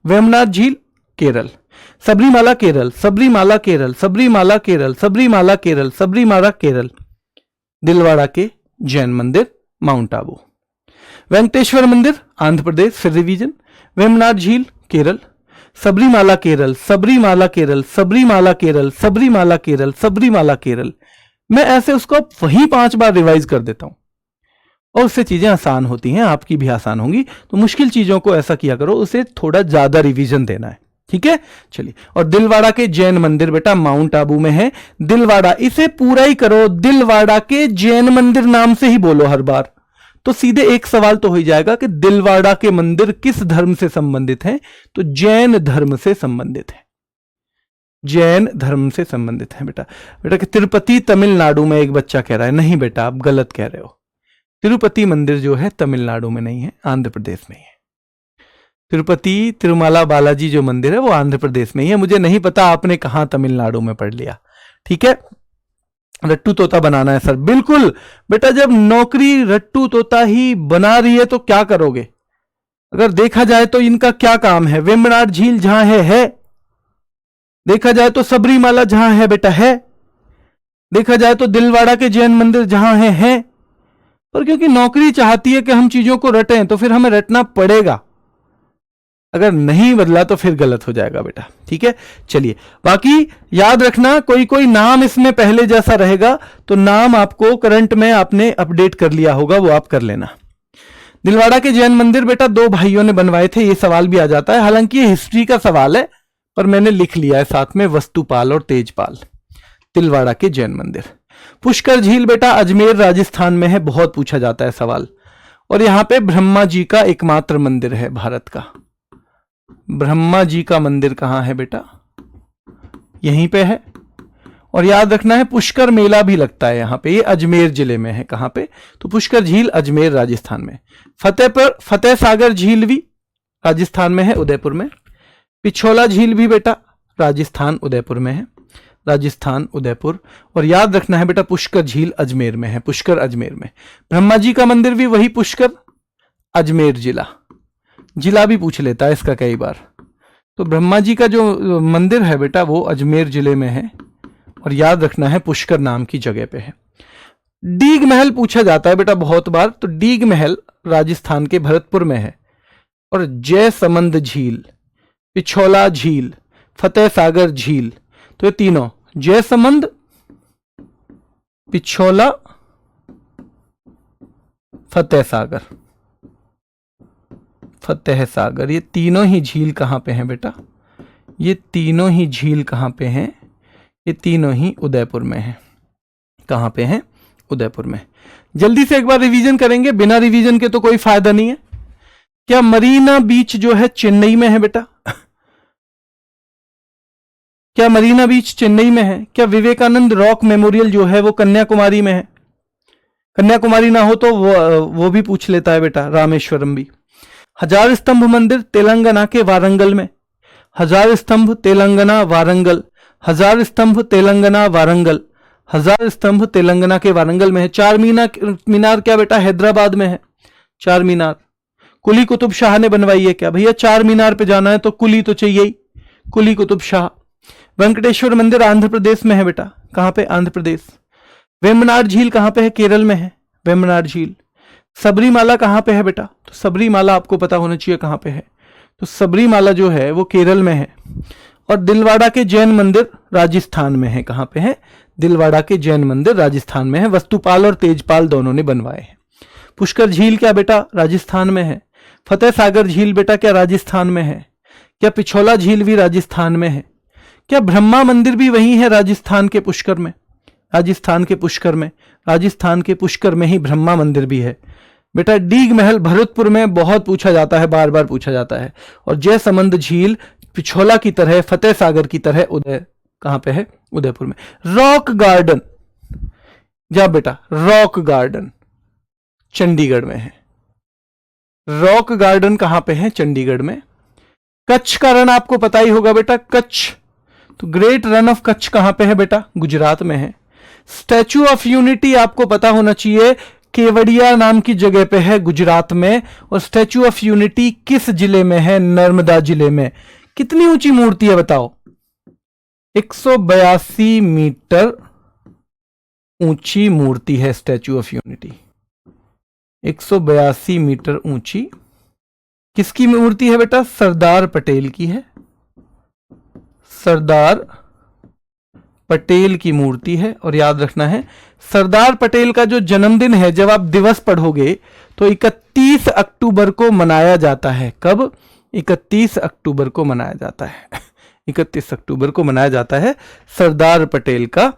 वेमनाथ झील केरल, सबरीमाला केरल, सबरीमाला केरल, सबरीमाला केरल, सबरीमाला केरल, सबरीमाला केरल, दिलवाड़ा के जैन मंदिर माउंट आबू। वेंकटेश्वर मंदिर आंध्र प्रदेश, फिर रिवीजन, वेमनाथ झील केरल, सबरीमाला केरल, सबरीमाला केरल, सबरीमाला केरल, सबरीमाला केरल, सबरीमाला केरल। मैं ऐसे उसको वहीं 5 बार रिवाइज कर देता हूं और उससे चीजें आसान होती हैं, आपकी भी आसान होंगी। तो मुश्किल चीजों को ऐसा किया करो, उसे थोड़ा ज्यादा रिवीजन देना है, ठीक है। चलिए, और दिलवाड़ा के जैन मंदिर बेटा माउंट आबू में है। दिलवाड़ा, इसे पूरा ही करो, दिलवाड़ा के जैन मंदिर नाम से ही बोलो हर बार, तो सीधे एक सवाल तो हो ही जाएगा कि दिलवाड़ा के मंदिर किस धर्म से संबंधित हैं, तो जैन धर्म से संबंधित है, जैन धर्म से संबंधित है बेटा। बेटा कि तिरुपति तमिलनाडु में, एक बच्चा कह रहा है, नहीं बेटा आप गलत कह रहे हो, तिरुपति मंदिर जो है तमिलनाडु में नहीं है, आंध्र प्रदेश में ही है। तिरुपति तिरुमाला बालाजी जो मंदिर है वो आंध्र प्रदेश में ही है। मुझे नहीं पता आपने कहां तमिलनाडु में पढ़ लिया, ठीक है। रट्टू तोता बनाना है सर, बिल्कुल बेटा। जब नौकरी रट्टू तोता ही बना रही है तो क्या करोगे? अगर देखा जाए तो इनका क्या काम है, वेम्बनाड झील जहां है, देखा जाए तो सबरीमाला जहां है बेटा है, देखा जाए तो दिलवाड़ा के जैन मंदिर जहां है। पर क्योंकि नौकरी चाहती है कि हम चीजों को रटें तो फिर हमें रटना पड़ेगा, अगर नहीं बदला तो फिर गलत हो जाएगा बेटा, ठीक है। चलिए, बाकी याद रखना कोई कोई नाम इसमें पहले जैसा रहेगा तो नाम आपको करंट में आपने अपडेट कर लिया होगा, वो आप कर लेना। दिलवाड़ा के जैन मंदिर बेटा 2 भाइयों ने बनवाए थे, ये सवाल भी आ जाता है, हालांकि ये हिस्ट्री का सवाल है पर मैंने लिख लिया है साथ में, वस्तुपाल और तेजपाल। दिलवाड़ा के जैन मंदिर। पुष्कर झील बेटा अजमेर राजस्थान में है, बहुत पूछा जाता है सवाल। और यहां पे ब्रह्मा जी का एकमात्र मंदिर है भारत का। ब्रह्मा जी का मंदिर कहां है बेटा? यहीं पे है। और याद रखना है पुष्कर मेला भी लगता है यहां पे, ये अजमेर जिले में है। कहां पे? तो पुष्कर झील अजमेर राजस्थान में। फतेह सागर झील भी राजस्थान में है, उदयपुर में। पिछोला झील भी बेटा राजस्थान उदयपुर में है, राजस्थान उदयपुर। और याद रखना है बेटा पुष्कर झील अजमेर में है, पुष्कर अजमेर में। ब्रह्मा जी का मंदिर भी वही पुष्कर, अजमेर जिला। जिला भी पूछ लेता है इसका कई बार। तो ब्रह्मा जी का जो मंदिर है बेटा वो अजमेर जिले में है और याद रखना है पुष्कर नाम की जगह पे है। डीग महल पूछा जाता है बेटा बहुत बार, तो डीग महल राजस्थान के भरतपुर में है। और जयसमंद झील, पिछोला झील, फतेह सागर झील, तो ये तीनों जयसमंद, पिछोला, फतेह सागर, फतेह सागर, ये तीनों ही झील कहां पे हैं बेटा? ये तीनों ही झील कहां पे हैं? ये तीनों ही उदयपुर में हैं। कहां पे हैं? उदयपुर में। जल्दी से एक बार रिवीजन करेंगे, बिना रिवीजन के तो कोई फायदा नहीं है। क्या मरीना बीच जो है चेन्नई में है बेटा? क्या मरीना बीच चेन्नई में है? क्या विवेकानंद रॉक मेमोरियल जो है वो कन्याकुमारी में है? कन्याकुमारी ना हो तो वो भी पूछ लेता है बेटा, रामेश्वरम भी। हजार स्तंभ मंदिर तेलंगाना के वारंगल में। हजार स्तंभ तेलंगाना वारंगल, हजार स्तंभ तेलंगाना वारंगल, हजार स्तंभ तेलंगाना के वारंगल में है। चार मीनार क्या बेटा? हैदराबाद में है चार मीनार। कुली कुतुब शाह ने बनवाई है क्या? भैया चार मीनार पे जाना है तो कुली तो चाहिए ही, कुली कुतुब शाह। वेंकटेश्वर मंदिर आंध्र प्रदेश में है बेटा। कहां पे? आंध्र प्रदेश। वेम्बनाड झील कहां पे है? केरल में है वेम्बनाड झील। सबरीमाला कहां पे है बेटा? तो सबरीमाला आपको पता होना चाहिए कहां पे है, तो सबरीमाला जो है वो केरल में है। और दिलवाड़ा के जैन मंदिर राजस्थान में है। कहां पे है? दिलवाड़ा के जैन मंदिर राजस्थान में है। वस्तुपाल और तेजपाल दोनों ने बनवाए हैं। पुष्कर झील क्या बेटा? राजस्थान में है। फतेह सागर झील बेटा क्या राजस्थान में है? क्या पिछोला झील भी राजस्थान में है? क्या ब्रह्मा मंदिर भी वही है राजस्थान के पुष्कर में? राजस्थान के पुष्कर में, राजस्थान के पुष्कर में ही ब्रह्मा मंदिर भी है बेटा। डीग महल भरतपुर में बहुत पूछा जाता है, बार बार पूछा जाता है। और जयसमंद झील पिछोला की तरह, फतेह सागर की तरह कहां पे है? उदयपुर में। रॉक गार्डन, जा बेटा, रॉक गार्डन चंडीगढ़ में है। रॉक गार्डन कहां पे है? चंडीगढ़ में। कच्छ का रण आपको पता ही होगा बेटा, कच्छ, तो ग्रेट रन ऑफ कच्छ कहां पे है बेटा? गुजरात में है। स्टैच्यू ऑफ यूनिटी आपको पता होना चाहिए, केवड़िया नाम की जगह पे है गुजरात में। और स्टैच्यू ऑफ यूनिटी किस जिले में है? नर्मदा जिले में। कितनी ऊंची मूर्ति है बताओ? 182 मीटर ऊंची मूर्ति है स्टैच्यू ऑफ यूनिटी। 182 मीटर ऊंची किसकी मूर्ति है बेटा? सरदार पटेल की है। सरदार पटेल की मूर्ति है। और याद रखना है, सरदार पटेल का जो जन्मदिन है, जब आप दिवस पढ़ोगे तो 31 अक्टूबर को मनाया जाता है। कब? 31 अक्टूबर को मनाया जाता है। 31 अक्टूबर को मनाया जाता है सरदार पटेल का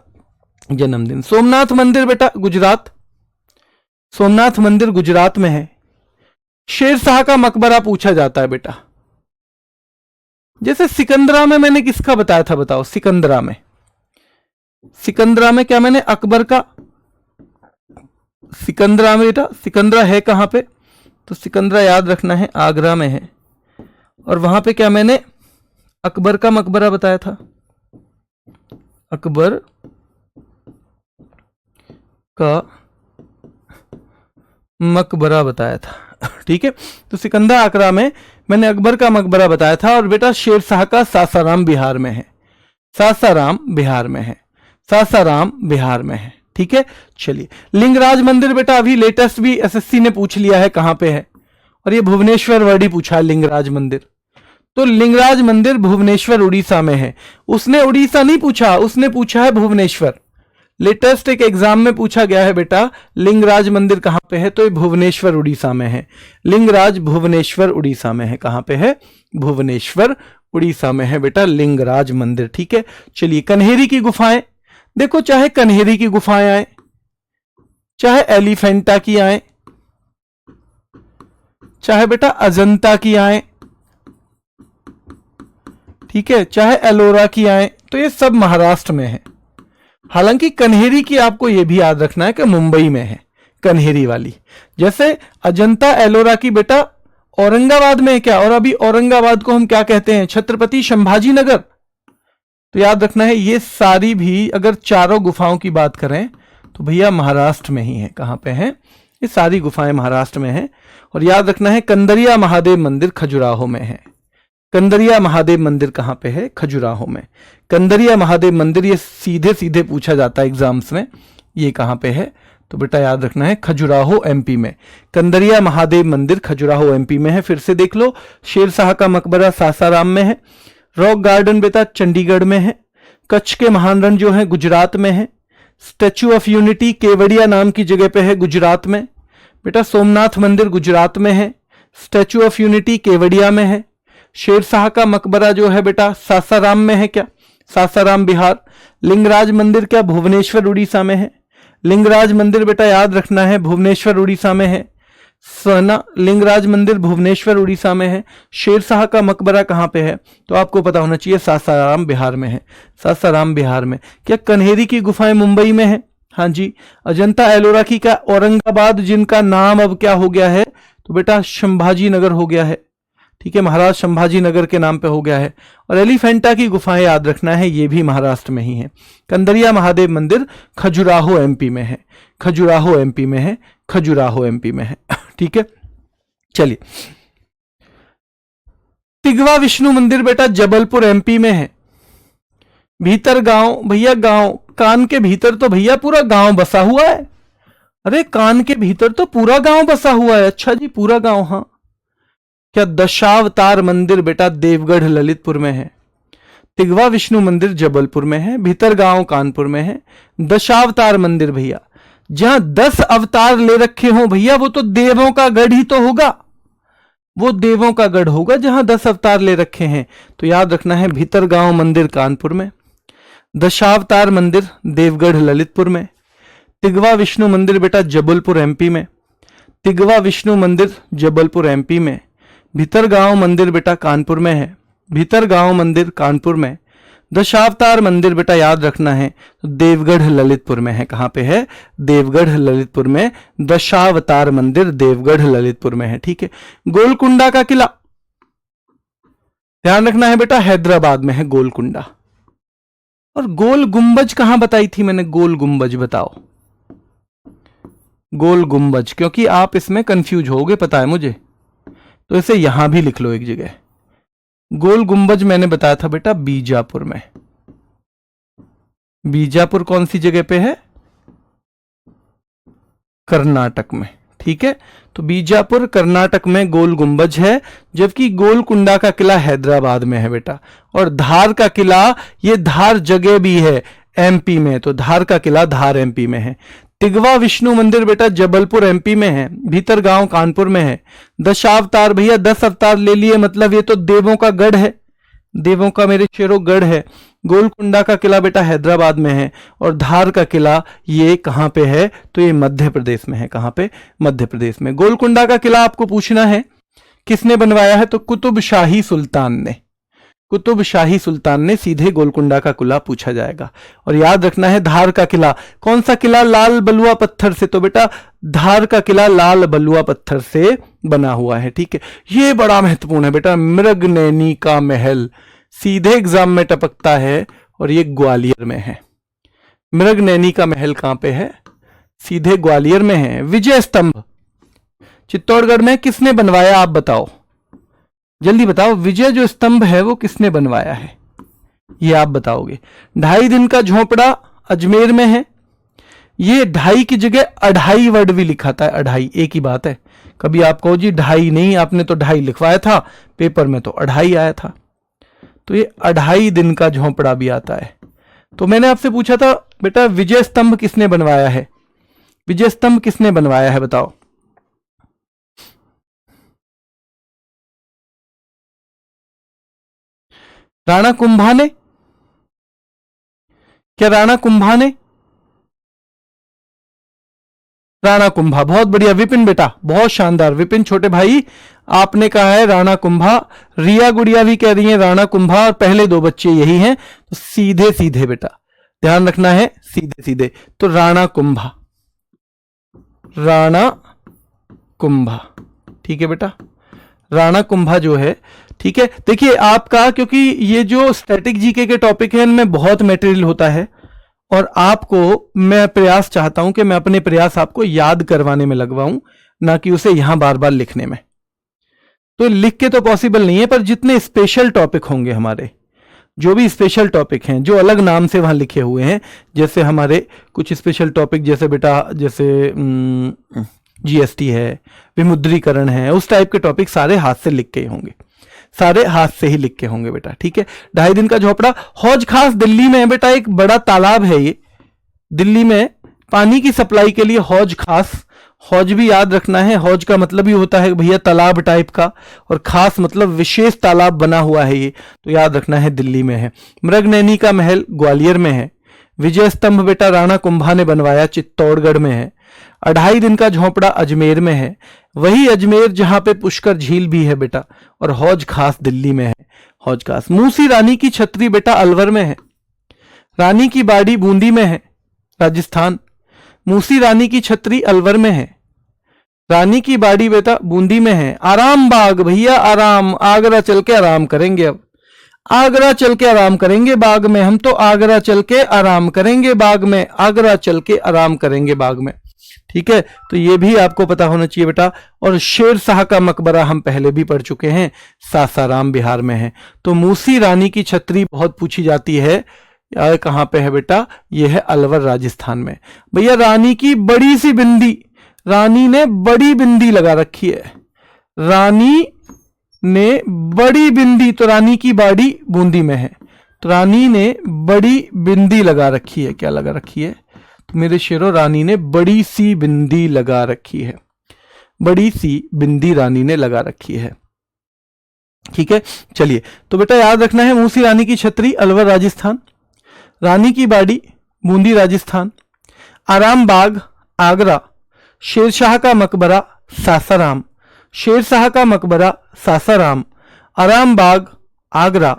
जन्मदिन। सोमनाथ मंदिर बेटा गुजरात, सोमनाथ मंदिर गुजरात में है। शेरशाह का मकबरा पूछा जाता है बेटा। जैसे सिकंदरा में मैंने किसका बताया था बताओ? सिकंदरा में, सिकंदरा में क्या मैंने? अकबर का। सिकंदरा में बेटा, सिकंदरा है कहां पे? तो सिकंदरा याद रखना है आगरा में है। और वहां पे क्या मैंने अकबर का मकबरा बताया था? अकबर का मकबरा बताया था। ठीक है, तो सिकंदर आगरा में मैंने अकबर का मकबरा बताया था। और बेटा शेरशाह का सासाराम बिहार में है। सासाराम बिहार में है। सासाराम बिहार में है। ठीक है, चलिए लिंगराज मंदिर बेटा अभी लेटेस्ट भी एसएससी ने पूछ लिया है कहां पे है, और ये भुवनेश्वर वर्डी पूछा है लिंगराज मंदिर। तो लिंगराज मंदिर भुवनेश्वर उड़ीसा में है। उसने उड़ीसा नहीं पूछा, उसने पूछा है भुवनेश्वर। लेटेस्ट एक एग्जाम में पूछा गया है बेटा लिंगराज मंदिर कहां पे है, तो ये भुवनेश्वर उड़ीसा में है। लिंगराज भुवनेश्वर उड़ीसा में है। कहां पे है? भुवनेश्वर उड़ीसा में है बेटा लिंगराज मंदिर। ठीक है, चलिए कन्हेरी की गुफाएं देखो, चाहे कन्हेरी की गुफाएं आए, चाहे एलिफेंटा की आए, चाहे बेटा अजंता की आए, ठीक है, चाहे एलोरा की आए, तो ये सब महाराष्ट्र में है। हालांकि कन्हेरी की आपको यह भी याद रखना है कि मुंबई में है कन्हेरी वाली। जैसे अजंता एलोरा की बेटा औरंगाबाद में है क्या? और अभी औरंगाबाद को हम क्या कहते हैं? छत्रपति संभाजी नगर। तो याद रखना है ये सारी भी, अगर चारों गुफाओं की बात करें तो भैया महाराष्ट्र में ही है। कहां पे है? ये सारी गुफाएं महाराष्ट्र में हैं। और याद रखना है कंदरिया महादेव मंदिर खजुराहो में है। कंदरिया महादेव मंदिर कहां पे है? खजुराहो में। कंदरिया महादेव मंदिर, ये सीधे सीधे पूछा जाता है एग्जाम्स में, ये कहां पे है? तो बेटा याद रखना है खजुराहो एमपी में। कंदरिया महादेव मंदिर खजुराहो एमपी में है। फिर से देख लो, शेरशाह का मकबरा सासाराम में है। रॉक गार्डन बेटा चंडीगढ़ में है। कच्छ के महान रण जो है गुजरात में है। स्टैच्यू ऑफ यूनिटी केवड़िया नाम की जगह पे है गुजरात में। बेटा सोमनाथ मंदिर गुजरात में है। स्टैच्यू ऑफ यूनिटी केवड़िया में है। शेरशाह का मकबरा जो है बेटा सासाराम में है क्या? सासाराम बिहार। लिंगराज मंदिर क्या भुवनेश्वर उड़ीसा में है? लिंगराज मंदिर बेटा याद रखना है भुवनेश्वर उड़ीसा में है। सना लिंगराज मंदिर भुवनेश्वर उड़ीसा में है। शेरशाह का मकबरा कहां पे है? तो आपको पता होना चाहिए सासाराम बिहार में है। सासाराम बिहार में। क्या कन्हेरी की गुफाएं मुंबई में है? हाँ जी। अजंता एलोरा की क्या औरंगाबाद, जिनका नाम अब क्या हो गया है? तो बेटा संभाजी नगर हो गया है। ठीक है, महाराज संभाजी नगर के नाम पे हो गया है। और एलिफेंटा की गुफाएं याद रखना है, ये भी महाराष्ट्र में ही है। कंदरिया महादेव मंदिर खजुराहो एमपी में है। खजुराहो एमपी में है। खजुराहो एमपी में है। ठीक है, चलिए तिगवा विष्णु मंदिर बेटा जबलपुर एमपी में है। भीतर गांव, भैया गांव कान के भीतर तो भैया पूरा गांव बसा हुआ है। अरे कान के भीतर तो पूरा गांव बसा हुआ है। अच्छा जी, पूरा गांव। हाँ, क्या दशावतार मंदिर बेटा देवगढ़ ललितपुर में है। तिगवा विष्णु मंदिर जबलपुर में है। भीतर गांव कानपुर में है। दशावतार मंदिर भैया जहां 10 अवतार ले रखे हो भैया, वो तो देवों का गढ़ ही तो होगा। वो देवों का गढ़ होगा जहां 10 अवतार ले रखे हैं। तो याद रखना है भीतर गांव मंदिर कानपुर में, दशावतार मंदिर देवगढ़ ललितपुर में, तिगवा विष्णु मंदिर बेटा जबलपुर एमपी में। तिगवा विष्णु मंदिर जबलपुर एमपी में। भीतर गांव मंदिर बेटा कानपुर में है। भीतर गांव मंदिर कानपुर में। दशावतार मंदिर बेटा याद रखना है तो देवगढ़ ललितपुर में है। कहां पे है? देवगढ़ ललितपुर में दशावतार मंदिर देवगढ़ ललितपुर में है। ठीक है। गोलकुंडा का किला ध्यान रखना है बेटा, हैदराबाद में है गोलकुंडा। और गोल गुंबज कहां बताई थी मैंने? गोल गुंबज बताओ, गोल गुंबज, क्योंकि आप इसमें कंफ्यूज होगे पता है मुझे, तो इसे यहां भी लिख लो एक जगह। गोल गुंबज मैंने बताया था बेटा बीजापुर में। बीजापुर कौन सी जगह पे है? कर्नाटक में। ठीक है, तो बीजापुर कर्नाटक में गोल गुंबज है, जबकि गोलकुंडा का किला हैदराबाद में है बेटा। और धार का किला, ये धार जगह भी है एमपी में, तो धार का किला धार एमपी में है। तिगवा विष्णु मंदिर बेटा जबलपुर एमपी में है। भीतर गांव कानपुर में है। दशावतार भैया 10 अवतार ले लिए, मतलब ये तो देवों का गढ़ है, देवों का मेरे शेरों गढ़ है। गोलकुंडा का किला बेटा हैदराबाद में है। और धार का किला ये कहां पे है? तो ये मध्य प्रदेश में है। कहां पे? मध्य प्रदेश में। गोलकुंडा का किला आपको पूछना है किसने बनवाया है, तो कुतुब शाही सुल्तान ने। कुतुब शाही सुल्तान ने, सीधे गोलकुंडा का किला पूछा जाएगा। और याद रखना है धार का किला, कौन सा किला? लाल बलुआ पत्थर से, तो बेटा धार का किला लाल बलुआ पत्थर से बना हुआ है। ठीक है, ये बड़ा महत्वपूर्ण है बेटा। मृगनैनी का महल सीधे एग्जाम में टपकता है, और ये ग्वालियर में है। मृगनैनी का महल कहां पे है? सीधे ग्वालियर में है। विजय स्तंभ चित्तौड़गढ़ में किसने बनवाया, आप बताओ, जल्दी बताओ। विजय जो स्तंभ है वो किसने बनवाया है, ये आप बताओगे। 2.5 दिन का झोंपड़ा अजमेर में है। ये 2.5 की जगह 2.5 वर्ड भी लिखाता है। 2.5 एक ही बात है। कभी आप कहो जी 2.5 नहीं, आपने तो 2.5 लिखवाया था पेपर में, तो 2.5 आया था। तो ये 2.5 दिन का झोंपड़ा भी आता है। तो मैंने आपसे पूछा था बेटा विजय स्तंभ किसने बनवाया है? विजय स्तंभ किसने बनवाया है बताओ। राणा कुंभा ने? क्या राणा कुंभा ने? राणा कुंभा, बहुत बढ़िया विपिन बेटा, बहुत शानदार विपिन छोटे भाई, आपने कहा है राणा कुंभा। रिया गुड़िया भी कह रही है राणा कुंभा, और पहले 2 बच्चे यही हैं। तो सीधे सीधे बेटा ध्यान रखना है, सीधे सीधे। तो राणा कुंभा, राणा कुंभा, ठीक है बेटा, राणा कुंभा जो है। ठीक है, देखिए आपका, क्योंकि ये जो स्टैटिक जीके के टॉपिक है इनमें बहुत मटेरियल होता है, और आपको मैं प्रयास चाहता हूं कि मैं अपने प्रयास आपको याद करवाने में लगवाऊं, ना कि उसे यहां बार बार लिखने में। तो लिख के तो पॉसिबल नहीं है, पर जितने स्पेशल टॉपिक होंगे हमारे, जो भी स्पेशल टॉपिक हैं जो अलग नाम से वहां लिखे हुए हैं, जैसे हमारे कुछ स्पेशल टॉपिक, जैसे बेटा जैसे जीएसटी है, विमुद्रीकरण है, उस टाइप के टॉपिक सारे हाथ से लिख के होंगे, सारे हाथ से ही लिख के होंगे बेटा। ठीक है, 2.5 दिन का झोपड़ा। हौज खास दिल्ली में है बेटा, एक बड़ा तालाब है ये दिल्ली में, पानी की सप्लाई के लिए हौज खास। हौज भी याद रखना है, हौज का मतलब ही होता है भैया तालाब टाइप का, और खास मतलब विशेष तालाब बना हुआ है ये, तो याद रखना है दिल्ली में है। मृगनैनी का महल ग्वालियर में है। विजय स्तंभ बेटा राणा कुंभा ने बनवाया, चित्तौड़गढ़ में है। 2.5 दिन का झोंपड़ा अजमेर में है, वही अजमेर जहां पे पुष्कर झील भी है बेटा, और हौज खास दिल्ली में है। हौज खास। मूसी रानी की छतरी बेटा अलवर में है। रानी की बाड़ी बूंदी में है, राजस्थान। मूसी रानी की छतरी अलवर में है, रानी की बाड़ी बेटा बूंदी में है। आराम बाग भैया आराम, आगरा चल के आराम करेंगे, अब आगरा चल के आराम करेंगे बाग में, हम तो आगरा चल के आराम करेंगे बाग में, आगरा चल के आराम करेंगे बाग में। ठीक है, तो ये भी आपको पता होना चाहिए बेटा। और शेर शाह का मकबरा हम पहले भी पढ़ चुके हैं, सासाराम बिहार में है। तो मूसी रानी की छतरी बहुत पूछी जाती है, कहां पे है बेटा? ये है अलवर राजस्थान में। भैया रानी की बड़ी सी बिंदी, रानी ने बड़ी बिंदी लगा रखी है, रानी ने बड़ी बिंदी, तो रानी की बाड़ी बूंदी में है, तो रानी ने बड़ी बिंदी लगा रखी है। क्या लगा रखी है? तो मेरे शेरों रानी ने बड़ी सी बिंदी लगा रखी है, बड़ी सी बिंदी रानी ने लगा रखी है। ठीक है, चलिए, तो बेटा याद रखना है मूसी रानी की छतरी अलवर राजस्थान, रानी की बाड़ी बूंदी राजस्थान, आराम बाग आगरा, शेरशाह का मकबरा सासाराम, शेरशाह का मकबरा सासाराम, आराम बाग आगरा,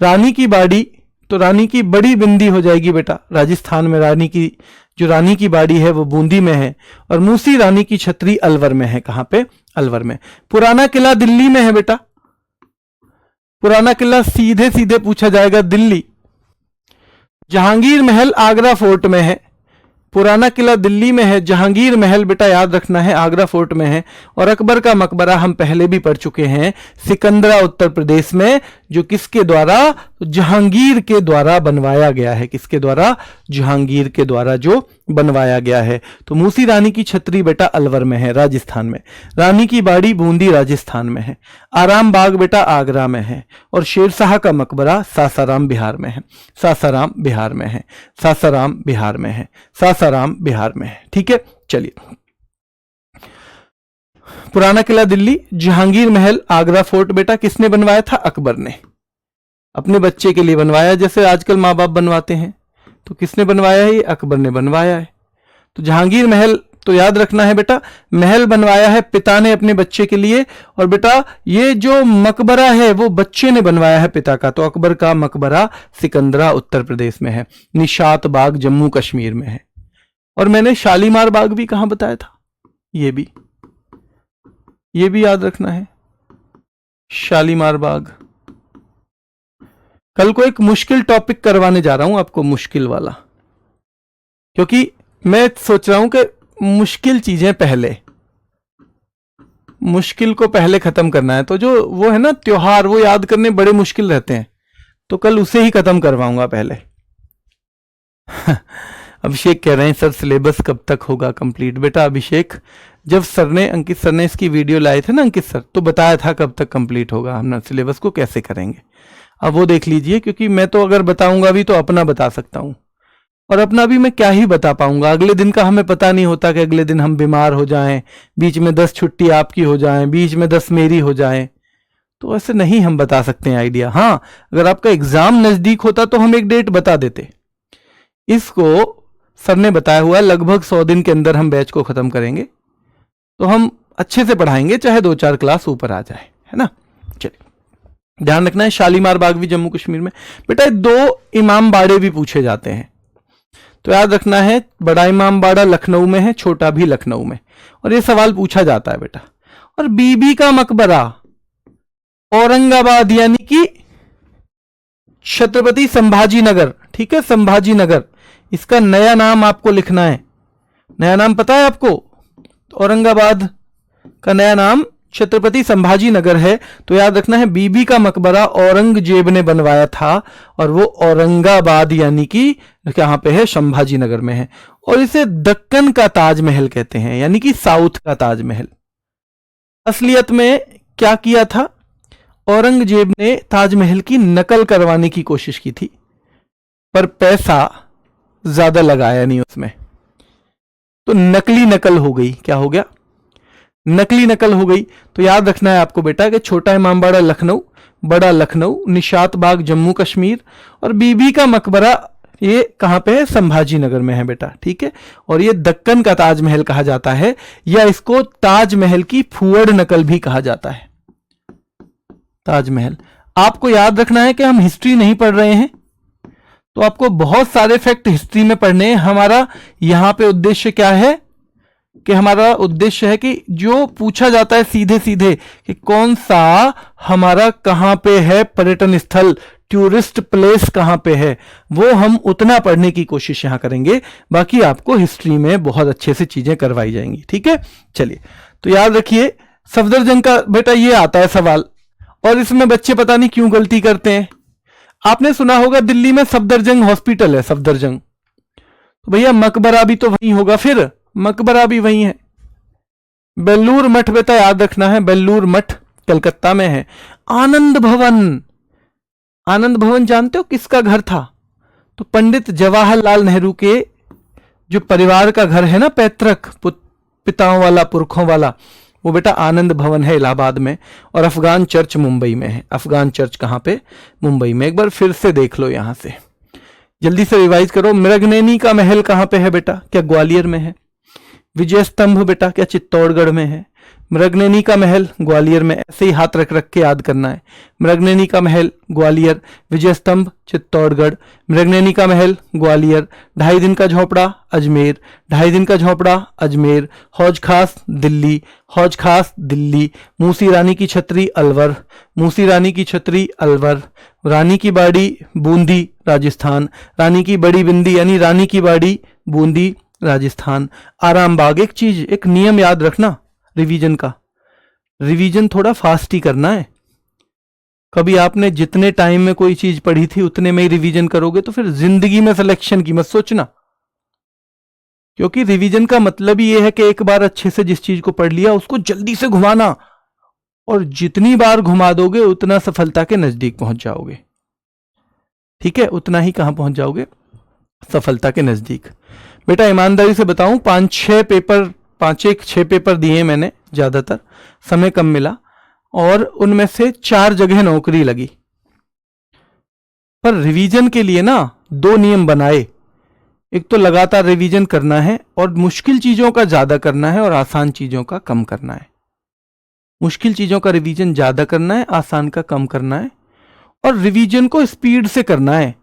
रानी की बाड़ी तो रानी की बड़ी बिंदी हो जाएगी बेटा। राजस्थान में रानी की बाड़ी है वो बूंदी में है, और मूसी रानी की छतरी अलवर में है। कहां पे? अलवर में। पुराना किला दिल्ली में है बेटा। पुराना किला सीधे सीधे पूछा जाएगा दिल्ली। जहांगीर महल आगरा फोर्ट में है। पुराना किला दिल्ली में है, जहांगीर महल बेटा याद रखना है आगरा फोर्ट में है। और अकबर का मकबरा हम पहले भी पढ़ चुके हैं, सिकंदरा उत्तर प्रदेश में, जो किसके द्वारा? जहांगीर के द्वारा बनवाया गया है। किसके द्वारा? जहांगीर के द्वारा जो बनवाया गया है। तो मूसी रानी की छतरी बेटा अलवर में है, राजस्थान में। रानी की बाड़ी बूंदी राजस्थान में है। आराम बाग बेटा आगरा में है। और शेरशाह का मकबरा सासाराम बिहार में है। सासाराम बिहार में है। सासाराम बिहार में है। सासाराम बिहार में है। ठीक है, चलिए। पुराना किला दिल्ली, जहांगीर महल आगरा फोर्ट बेटा किसने बनवाया था? अकबर ने। अपने बच्चे के लिए बनवाया, जैसे आजकल माँ बाप बनवाते हैं। तो किसने बनवाया है? ये अकबर ने बनवाया है। तो जहांगीर महल तो याद रखना है बेटा, महल बनवाया है पिता ने अपने बच्चे के लिए। और बेटा ये जो मकबरा है वो बच्चे ने बनवाया है पिता का। तो अकबर का मकबरा सिकंदरा उत्तर प्रदेश में है। निशात बाग जम्मू कश्मीर में है। और मैंने शालीमार बाग भी कहां बताया था? ये भी याद रखना है, शालीमार बाग। कल को एक मुश्किल टॉपिक करवाने जा रहा हूं आपको, मुश्किल वाला, क्योंकि मैं सोच रहा हूं कि मुश्किल चीजें पहले, मुश्किल को पहले खत्म करना है। तो जो वो है ना त्योहार, वो याद करने बड़े मुश्किल रहते हैं, तो कल उसे ही खत्म करवाऊंगा पहले। अभिषेक कह रहे हैं सर सिलेबस कब तक होगा कंप्लीट? बेटा अभिषेक, जब अंकित सर ने इसकी वीडियो लाए थे ना अंकित सर, तो बताया था कब तक कंप्लीट होगा, हम सिलेबस को कैसे करेंगे। अब वो देख लीजिए, क्योंकि मैं तो अगर बताऊंगा भी तो अपना बता सकता हूं, और अपना भी मैं क्या ही बता पाऊंगा। अगले दिन का हमें पता नहीं होता कि अगले दिन हम बीमार हो जाएं, बीच में 10 छुट्टी आपकी हो जाएं, बीच में 10 मेरी हो जाएं, तो ऐसे नहीं हम बता सकते हैं आइडिया। हाँ, अगर आपका एग्जाम नजदीक होता तो हम एक डेट बता देते। इसको सर ने बताया हुआ लगभग 100 दिन के अंदर हम बैच को खत्म करेंगे, तो हम अच्छे से पढ़ाएंगे, चाहे 2-4 क्लास ऊपर आ जाए, है ना। चलिए, ध्यान रखना है शालीमार बाग भी जम्मू कश्मीर में। बेटा 2 इमाम बाड़े भी पूछे जाते हैं, तो याद रखना है बड़ा इमाम बाड़ा लखनऊ में है, छोटा भी लखनऊ में, और ये सवाल पूछा जाता है बेटा। और बीबी का मकबरा औरंगाबाद, यानी कि छत्रपति संभाजी नगर। ठीक है, संभाजी नगर, इसका नया नाम आपको लिखना है। नया नाम पता है आपको? औरंगाबाद का नया नाम छत्रपति संभाजी नगर है। तो याद रखना है बीबी का मकबरा औरंगजेब ने बनवाया था, और वो औरंगाबाद यानी कि कहां पे है? संभाजी नगर में है। और इसे दक्कन का ताजमहल कहते हैं, यानी कि साउथ का ताजमहल। असलियत में क्या किया था? औरंगजेब ने ताजमहल की नकल करवाने की कोशिश की थी, पर पैसा ज्यादा लगाया नहीं उसमें, तो नकली नकल हो गई। क्या हो गया? नकली नकल हो गई। तो याद रखना है आपको बेटा कि छोटा इमामबाड़ा लखनऊ, बड़ा लखनऊ, निशात बाग जम्मू कश्मीर, और बीबी का मकबरा ये कहां पे है? संभाजी नगर में है बेटा। ठीक है, और ये दक्कन का ताजमहल कहा जाता है, या इसको ताजमहल की फुअड़ नकल भी कहा जाता है। ताजमहल आपको याद रखना है कि हम हिस्ट्री नहीं पढ़ रहे हैं, तो आपको बहुत सारे फैक्ट हिस्ट्री में पढ़ने हैं। हमारा यहां पे उद्देश्य क्या है कि हमारा उद्देश्य है कि जो पूछा जाता है सीधे सीधे कि कौन सा हमारा कहां पे है पर्यटन स्थल, टूरिस्ट प्लेस कहां पे है, वो हम उतना पढ़ने की कोशिश यहां करेंगे। बाकी आपको हिस्ट्री में बहुत अच्छे से चीजें करवाई जाएंगी। ठीक है, चलिए, तो याद रखिए सफदरजंग का बेटा ये आता है सवाल, और इसमें बच्चे पता नहीं क्यों गलती करते हैं। आपने सुना होगा दिल्ली में सफदरजंग हॉस्पिटल है, सफदरजंग, तो भैया मकबरा भी तो वहीं होगा, फिर मकबरा भी वहीं है। बेल्लूर मठ बेटा याद रखना है, बेल्लूर मठ कलकत्ता में है। आनंद भवन, आनंद भवन जानते हो किसका घर था? तो पंडित जवाहरलाल नेहरू के जो परिवार का घर है ना, पैतृक पिताओं वाला, पुरखों वाला, वो बेटा आनंद भवन है इलाहाबाद में। और अफगान चर्च मुंबई में है। अफगान चर्च कहां पे? मुंबई में। एक बार फिर से देख लो, यहां से जल्दी से रिवाइज करो। मृगनयनी का महल कहां पे है बेटा? क्या ग्वालियर में है? विजय स्तंभ बेटा क्या चित्तौड़गढ़ में है। मृगनयनी का महल ग्वालियर में, ऐसे ही हाथ रख रख के याद करना है। मृगनयनी का महल ग्वालियर, विजय स्तंभ चित्तौड़गढ़, मृगनयनी का महल ग्वालियर, 2.5 दिन का झोपड़ा अजमेर, 2.5 दिन का झोपड़ा अजमेर, हौज खास दिल्ली, हौज खास दिल्ली, मूसी रानी की छतरी अलवर, मूसी रानी की छतरी अलवर, रानी की बाड़ी बूंदी राजस्थान, रानी की बड़ी बिंदी यानी रानी की बाड़ी बूंदी राजस्थान। आराम बाग, एक चीज, एक नियम याद रखना रिवीजन का, रिवीजन थोड़ा फास्ट ही करना है। कभी आपने जितने टाइम में कोई चीज पढ़ी थी उतने में ही रिवीजन करोगे तो फिर जिंदगी में सिलेक्शन की मत सोचना, क्योंकि रिवीजन का मतलब ही यह है कि एक बार अच्छे से जिस चीज को पढ़ लिया उसको जल्दी से घुमाना, और जितनी बार घुमा दोगे उतना सफलता के नजदीक पहुंच जाओगे। ठीक है, उतना ही कहां पहुंच जाओगे, सफलता के नजदीक। बेटा ईमानदारी से बताऊं, 5-6 पेपर दिए मैंने, ज्यादातर समय कम मिला, और उनमें से 4 जगह नौकरी लगी। पर रिवीजन के लिए ना 2 नियम बनाए, एक तो लगातार रिवीजन करना है और मुश्किल चीजों का ज्यादा करना है और आसान चीजों का कम करना है। मुश्किल चीजों का रिवीजन ज्यादा करना है, आसान का कम करना है, और रिवीजन को स्पीड से करना है।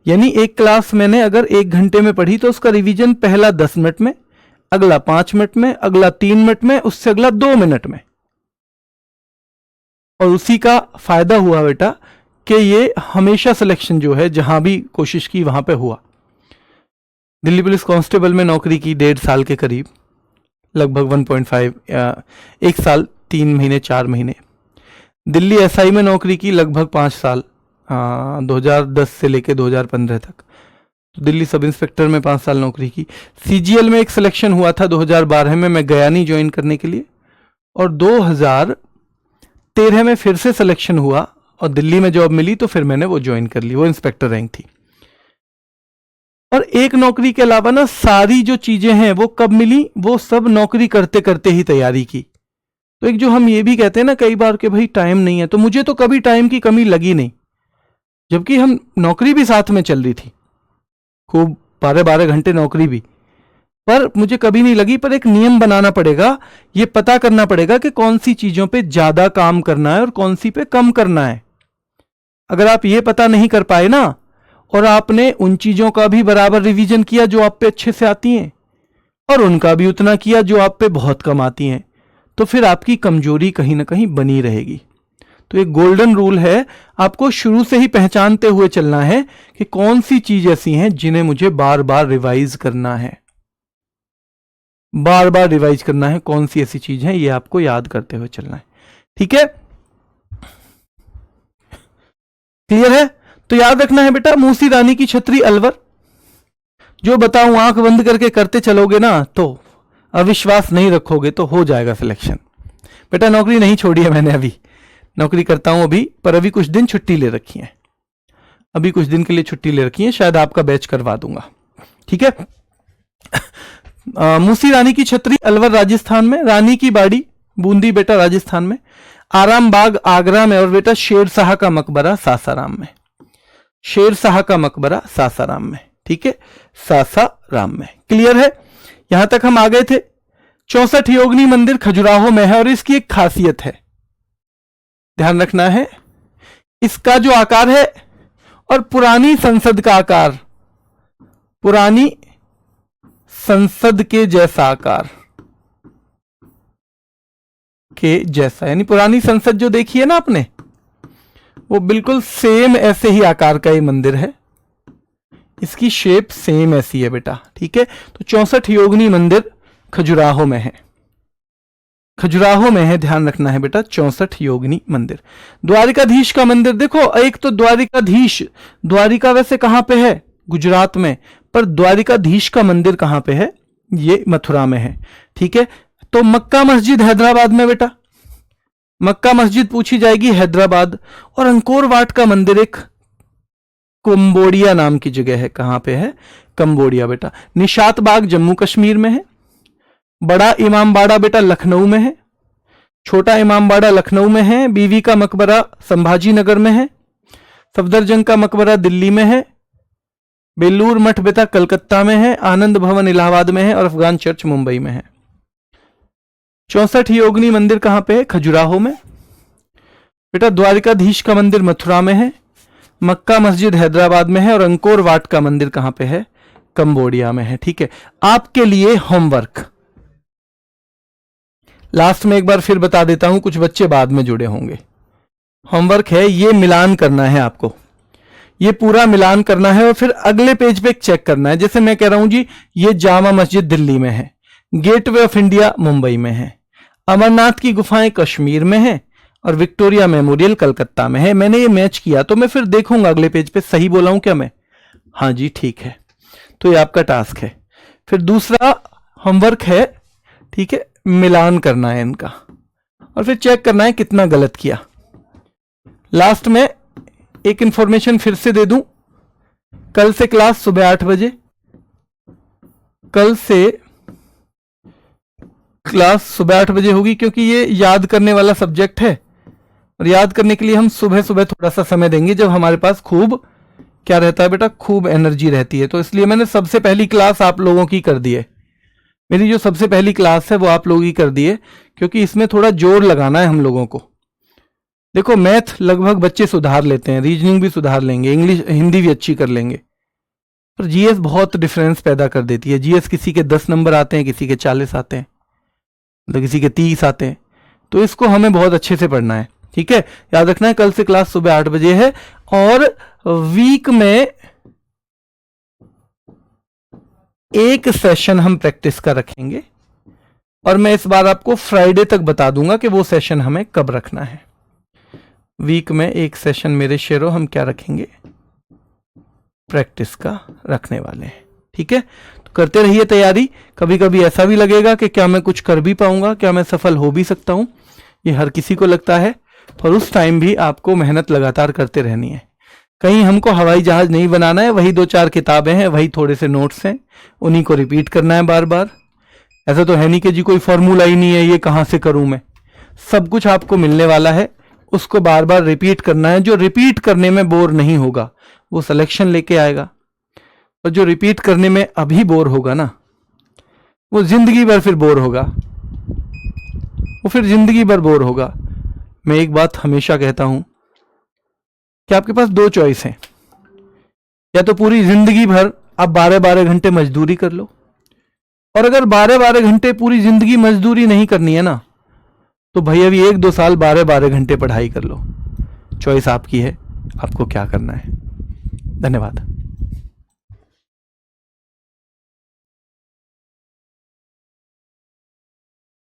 यानी एक क्लास मैंने अगर 1 घंटे में पढ़ी तो उसका रिवीजन पहला 10 मिनट में, अगला 5 मिनट में, अगला 3 मिनट में, उससे अगला 2 मिनट में। और उसी का फायदा हुआ बेटा कि ये हमेशा सिलेक्शन जो है जहां भी कोशिश की वहां पे हुआ। दिल्ली पुलिस कांस्टेबल में नौकरी की 1.5 साल के करीब, लगभग 1.5 या 1 साल 3 महीने 4 महीने। दिल्ली एसआई में नौकरी की लगभग 5 साल, 2010 से लेके 2015 तक। तो दिल्ली सब इंस्पेक्टर में 5 साल नौकरी की। सीजीएल में एक सिलेक्शन हुआ था 2012 में, मैं गया नहीं ज्वाइन करने के लिए, और 2013 में फिर से सिलेक्शन हुआ और दिल्ली में जॉब मिली तो फिर मैंने वो ज्वाइन कर ली, वो इंस्पेक्टर रैंक थी। और एक नौकरी के अलावा ना सारी जो चीजें हैं वो कब मिली, वो सब नौकरी करते करते ही तैयारी की। तो एक जो हम ये भी कहते हैं ना कई बार कि भाई टाइम नहीं है, तो मुझे तो कभी टाइम की कमी लगी नहीं, जबकि हम नौकरी भी साथ में चल रही थी, खूब 12-12 घंटे नौकरी भी, पर मुझे कभी नहीं लगी। पर एक नियम बनाना पड़ेगा, ये पता करना पड़ेगा कि कौन सी चीजों पे ज्यादा काम करना है और कौन सी पे कम करना है। अगर आप ये पता नहीं कर पाए ना, और आपने उन चीजों का भी बराबर रिवीजन किया जो आप पे अच्छे से आती हैं, और उनका भी उतना किया जो आप पे बहुत कम आती हैं, तो फिर आपकी कमजोरी कहीं ना कहीं बनी रहेगी। तो एक गोल्डन रूल है, आपको शुरू से ही पहचानते हुए चलना है कि कौन सी चीज ऐसी हैं जिन्हें मुझे बार बार रिवाइज करना है, बार बार रिवाइज करना है, कौन सी ऐसी चीज है ये आपको याद करते हुए चलना है। ठीक है, क्लियर है? तो याद रखना है बेटा, मूसी रानी की छतरी अलवर, जो बताऊं आंख बंद करके करते चलोगे ना, तो अविश्वास नहीं रखोगे तो हो जाएगा सिलेक्शन। बेटा नौकरी नहीं छोड़ी है मैंने, अभी नौकरी करता हूं अभी, पर अभी कुछ दिन छुट्टी ले रखी है, अभी कुछ दिन के लिए छुट्टी ले रखी है, शायद आपका बैच करवा दूंगा। ठीक है, मूसी रानी की छतरी अलवर राजस्थान में, रानी की बाड़ी बूंदी बेटा राजस्थान में, आराम बाग आगरा में, और बेटा शेर शाह का मकबरा सासाराम में, शेर शाह का मकबरा सासाराम में। ठीक है, सासाराम में। क्लियर है? यहां तक हम आ गए थे। 64 योगिनी मंदिर खजुराहो में है, और इसकी एक खासियत है, ध्यान रखना है, इसका जो आकार है और पुरानी संसद का आकार, पुरानी संसद के जैसा आकार के जैसा, यानी पुरानी संसद जो देखी है ना आपने, वो बिल्कुल सेम ऐसे ही आकार का ये मंदिर है, इसकी शेप सेम ऐसी है बेटा। ठीक है, तो 64 योगिनी मंदिर खजुराहो में है, खजुराहो में है, ध्यान रखना है बेटा, 64 योगिनी मंदिर। द्वारिकाधीश का मंदिर देखो, एक तो द्वारिकाधीश, द्वारिका वैसे कहां पे है, गुजरात में, पर द्वारिकाधीश का मंदिर कहां पे है, ये मथुरा में है। ठीक है, तो मक्का मस्जिद हैदराबाद में बेटा, मक्का मस्जिद पूछी जाएगी हैदराबाद, और अंकोर वाट का मंदिर एक कंबोडिया नाम की जगह है, कहां पे है, कंबोडिया बेटा। निशात बाग जम्मू कश्मीर में है, बड़ा इमामबाड़ा बेटा लखनऊ में है, छोटा इमामबाड़ा लखनऊ में है, बीवी का मकबरा संभाजी नगर में है, सफदरजंग का मकबरा दिल्ली में है, बेलूर मठ बेटा कलकत्ता में है, आनंद भवन इलाहाबाद में है, और अफगान चर्च मुंबई में है। 64 योगिनी मंदिर कहां पे है? खजुराहो में। बेटा द्वारिकाधीश का मंदिर मथुरा में है, मक्का मस्जिद हैदराबाद में है, और अंकोर वाट का मंदिर कहां पे है? कंबोडिया में है। ठीक है, आपके लिए होमवर्क लास्ट में एक बार फिर बता देता हूं, कुछ बच्चे बाद में जुड़े होंगे। होमवर्क है, ये मिलान करना है आपको, ये पूरा मिलान करना है और फिर अगले पेज पे चेक करना है। जैसे मैं कह रहा हूं जी, ये जामा मस्जिद दिल्ली में है, गेटवे ऑफ इंडिया मुंबई में है, अमरनाथ की गुफाएं कश्मीर में है, और विक्टोरिया मेमोरियल कलकत्ता में है। मैंने ये मैच किया तो मैं फिर देखूंगा अगले पेज पे सही बोला हूं क्या मैं? हाँ जी ठीक है, तो ये आपका टास्क है। फिर दूसरा होमवर्क है, ठीक है, मिलान करना है इनका और फिर चेक करना है कितना गलत किया। लास्ट में एक इंफॉर्मेशन फिर से दे दूं, कल से क्लास सुबह 8 बजे, कल से क्लास सुबह 8 बजे होगी, क्योंकि ये याद करने वाला सब्जेक्ट है और याद करने के लिए हम सुबह सुबह थोड़ा सा समय देंगे जब हमारे पास खूब क्या रहता है बेटा, खूब एनर्जी रहती है। तो इसलिए मैंने सबसे पहली क्लास आप लोगों की कर दी है, मेरी जो सबसे पहली क्लास है वो आप लोगों की कर दी है, क्योंकि इसमें थोड़ा जोर लगाना है हम लोगों को। देखो मैथ लगभग बच्चे सुधार लेते हैं, रीजनिंग भी सुधार लेंगे, इंग्लिश हिंदी भी अच्छी कर लेंगे, पर जीएस बहुत डिफरेंस पैदा कर देती है। जीएस किसी के 10 नंबर आते हैं, किसी के 40 आते हैं, तो किसी के 30 आते हैं, तो इसको हमें बहुत अच्छे से पढ़ना है। ठीक है, याद रखना है कल से क्लास सुबह 8 बजे है और वीक में एक सेशन हम प्रैक्टिस का रखेंगे और मैं इस बार आपको फ्राइडे तक बता दूंगा कि वो सेशन हमें कब रखना है। वीक में एक सेशन मेरे शेरों हम क्या रखेंगे, प्रैक्टिस का रखने वाले हैं। ठीक है, तो करते रहिए तैयारी। कभी कभी ऐसा भी लगेगा कि क्या मैं कुछ कर भी पाऊंगा, क्या मैं सफल हो भी सकता हूं, ये हर किसी को लगता है, पर उस टाइम भी आपको मेहनत लगातार करते रहनी है। कहीं हमको हवाई जहाज नहीं बनाना है, वही 2-4 किताबें हैं, वही थोड़े से नोट्स हैं, उन्हीं को रिपीट करना है बार बार। ऐसा तो है नहीं कि जी कोई फॉर्मूला ही नहीं है, ये कहां से करूं मैं। सब कुछ आपको मिलने वाला है, उसको बार बार रिपीट करना है। जो रिपीट करने में बोर नहीं होगा वो सिलेक्शन लेके आएगा, और जो रिपीट करने में अभी बोर होगा ना, वो जिंदगी भर फिर बोर होगा, वो फिर जिंदगी भर बोर होगा। मैं एक बात हमेशा कहता हूं कि आपके पास 2 चॉइस हैं, या तो पूरी जिंदगी भर आप 12-12 घंटे मजदूरी कर लो, और अगर 12-12 घंटे पूरी जिंदगी मजदूरी नहीं करनी है ना, तो भाई अभी 1-2 साल 12-12 घंटे पढ़ाई कर लो। चॉइस आपकी है, आपको क्या करना है। धन्यवाद।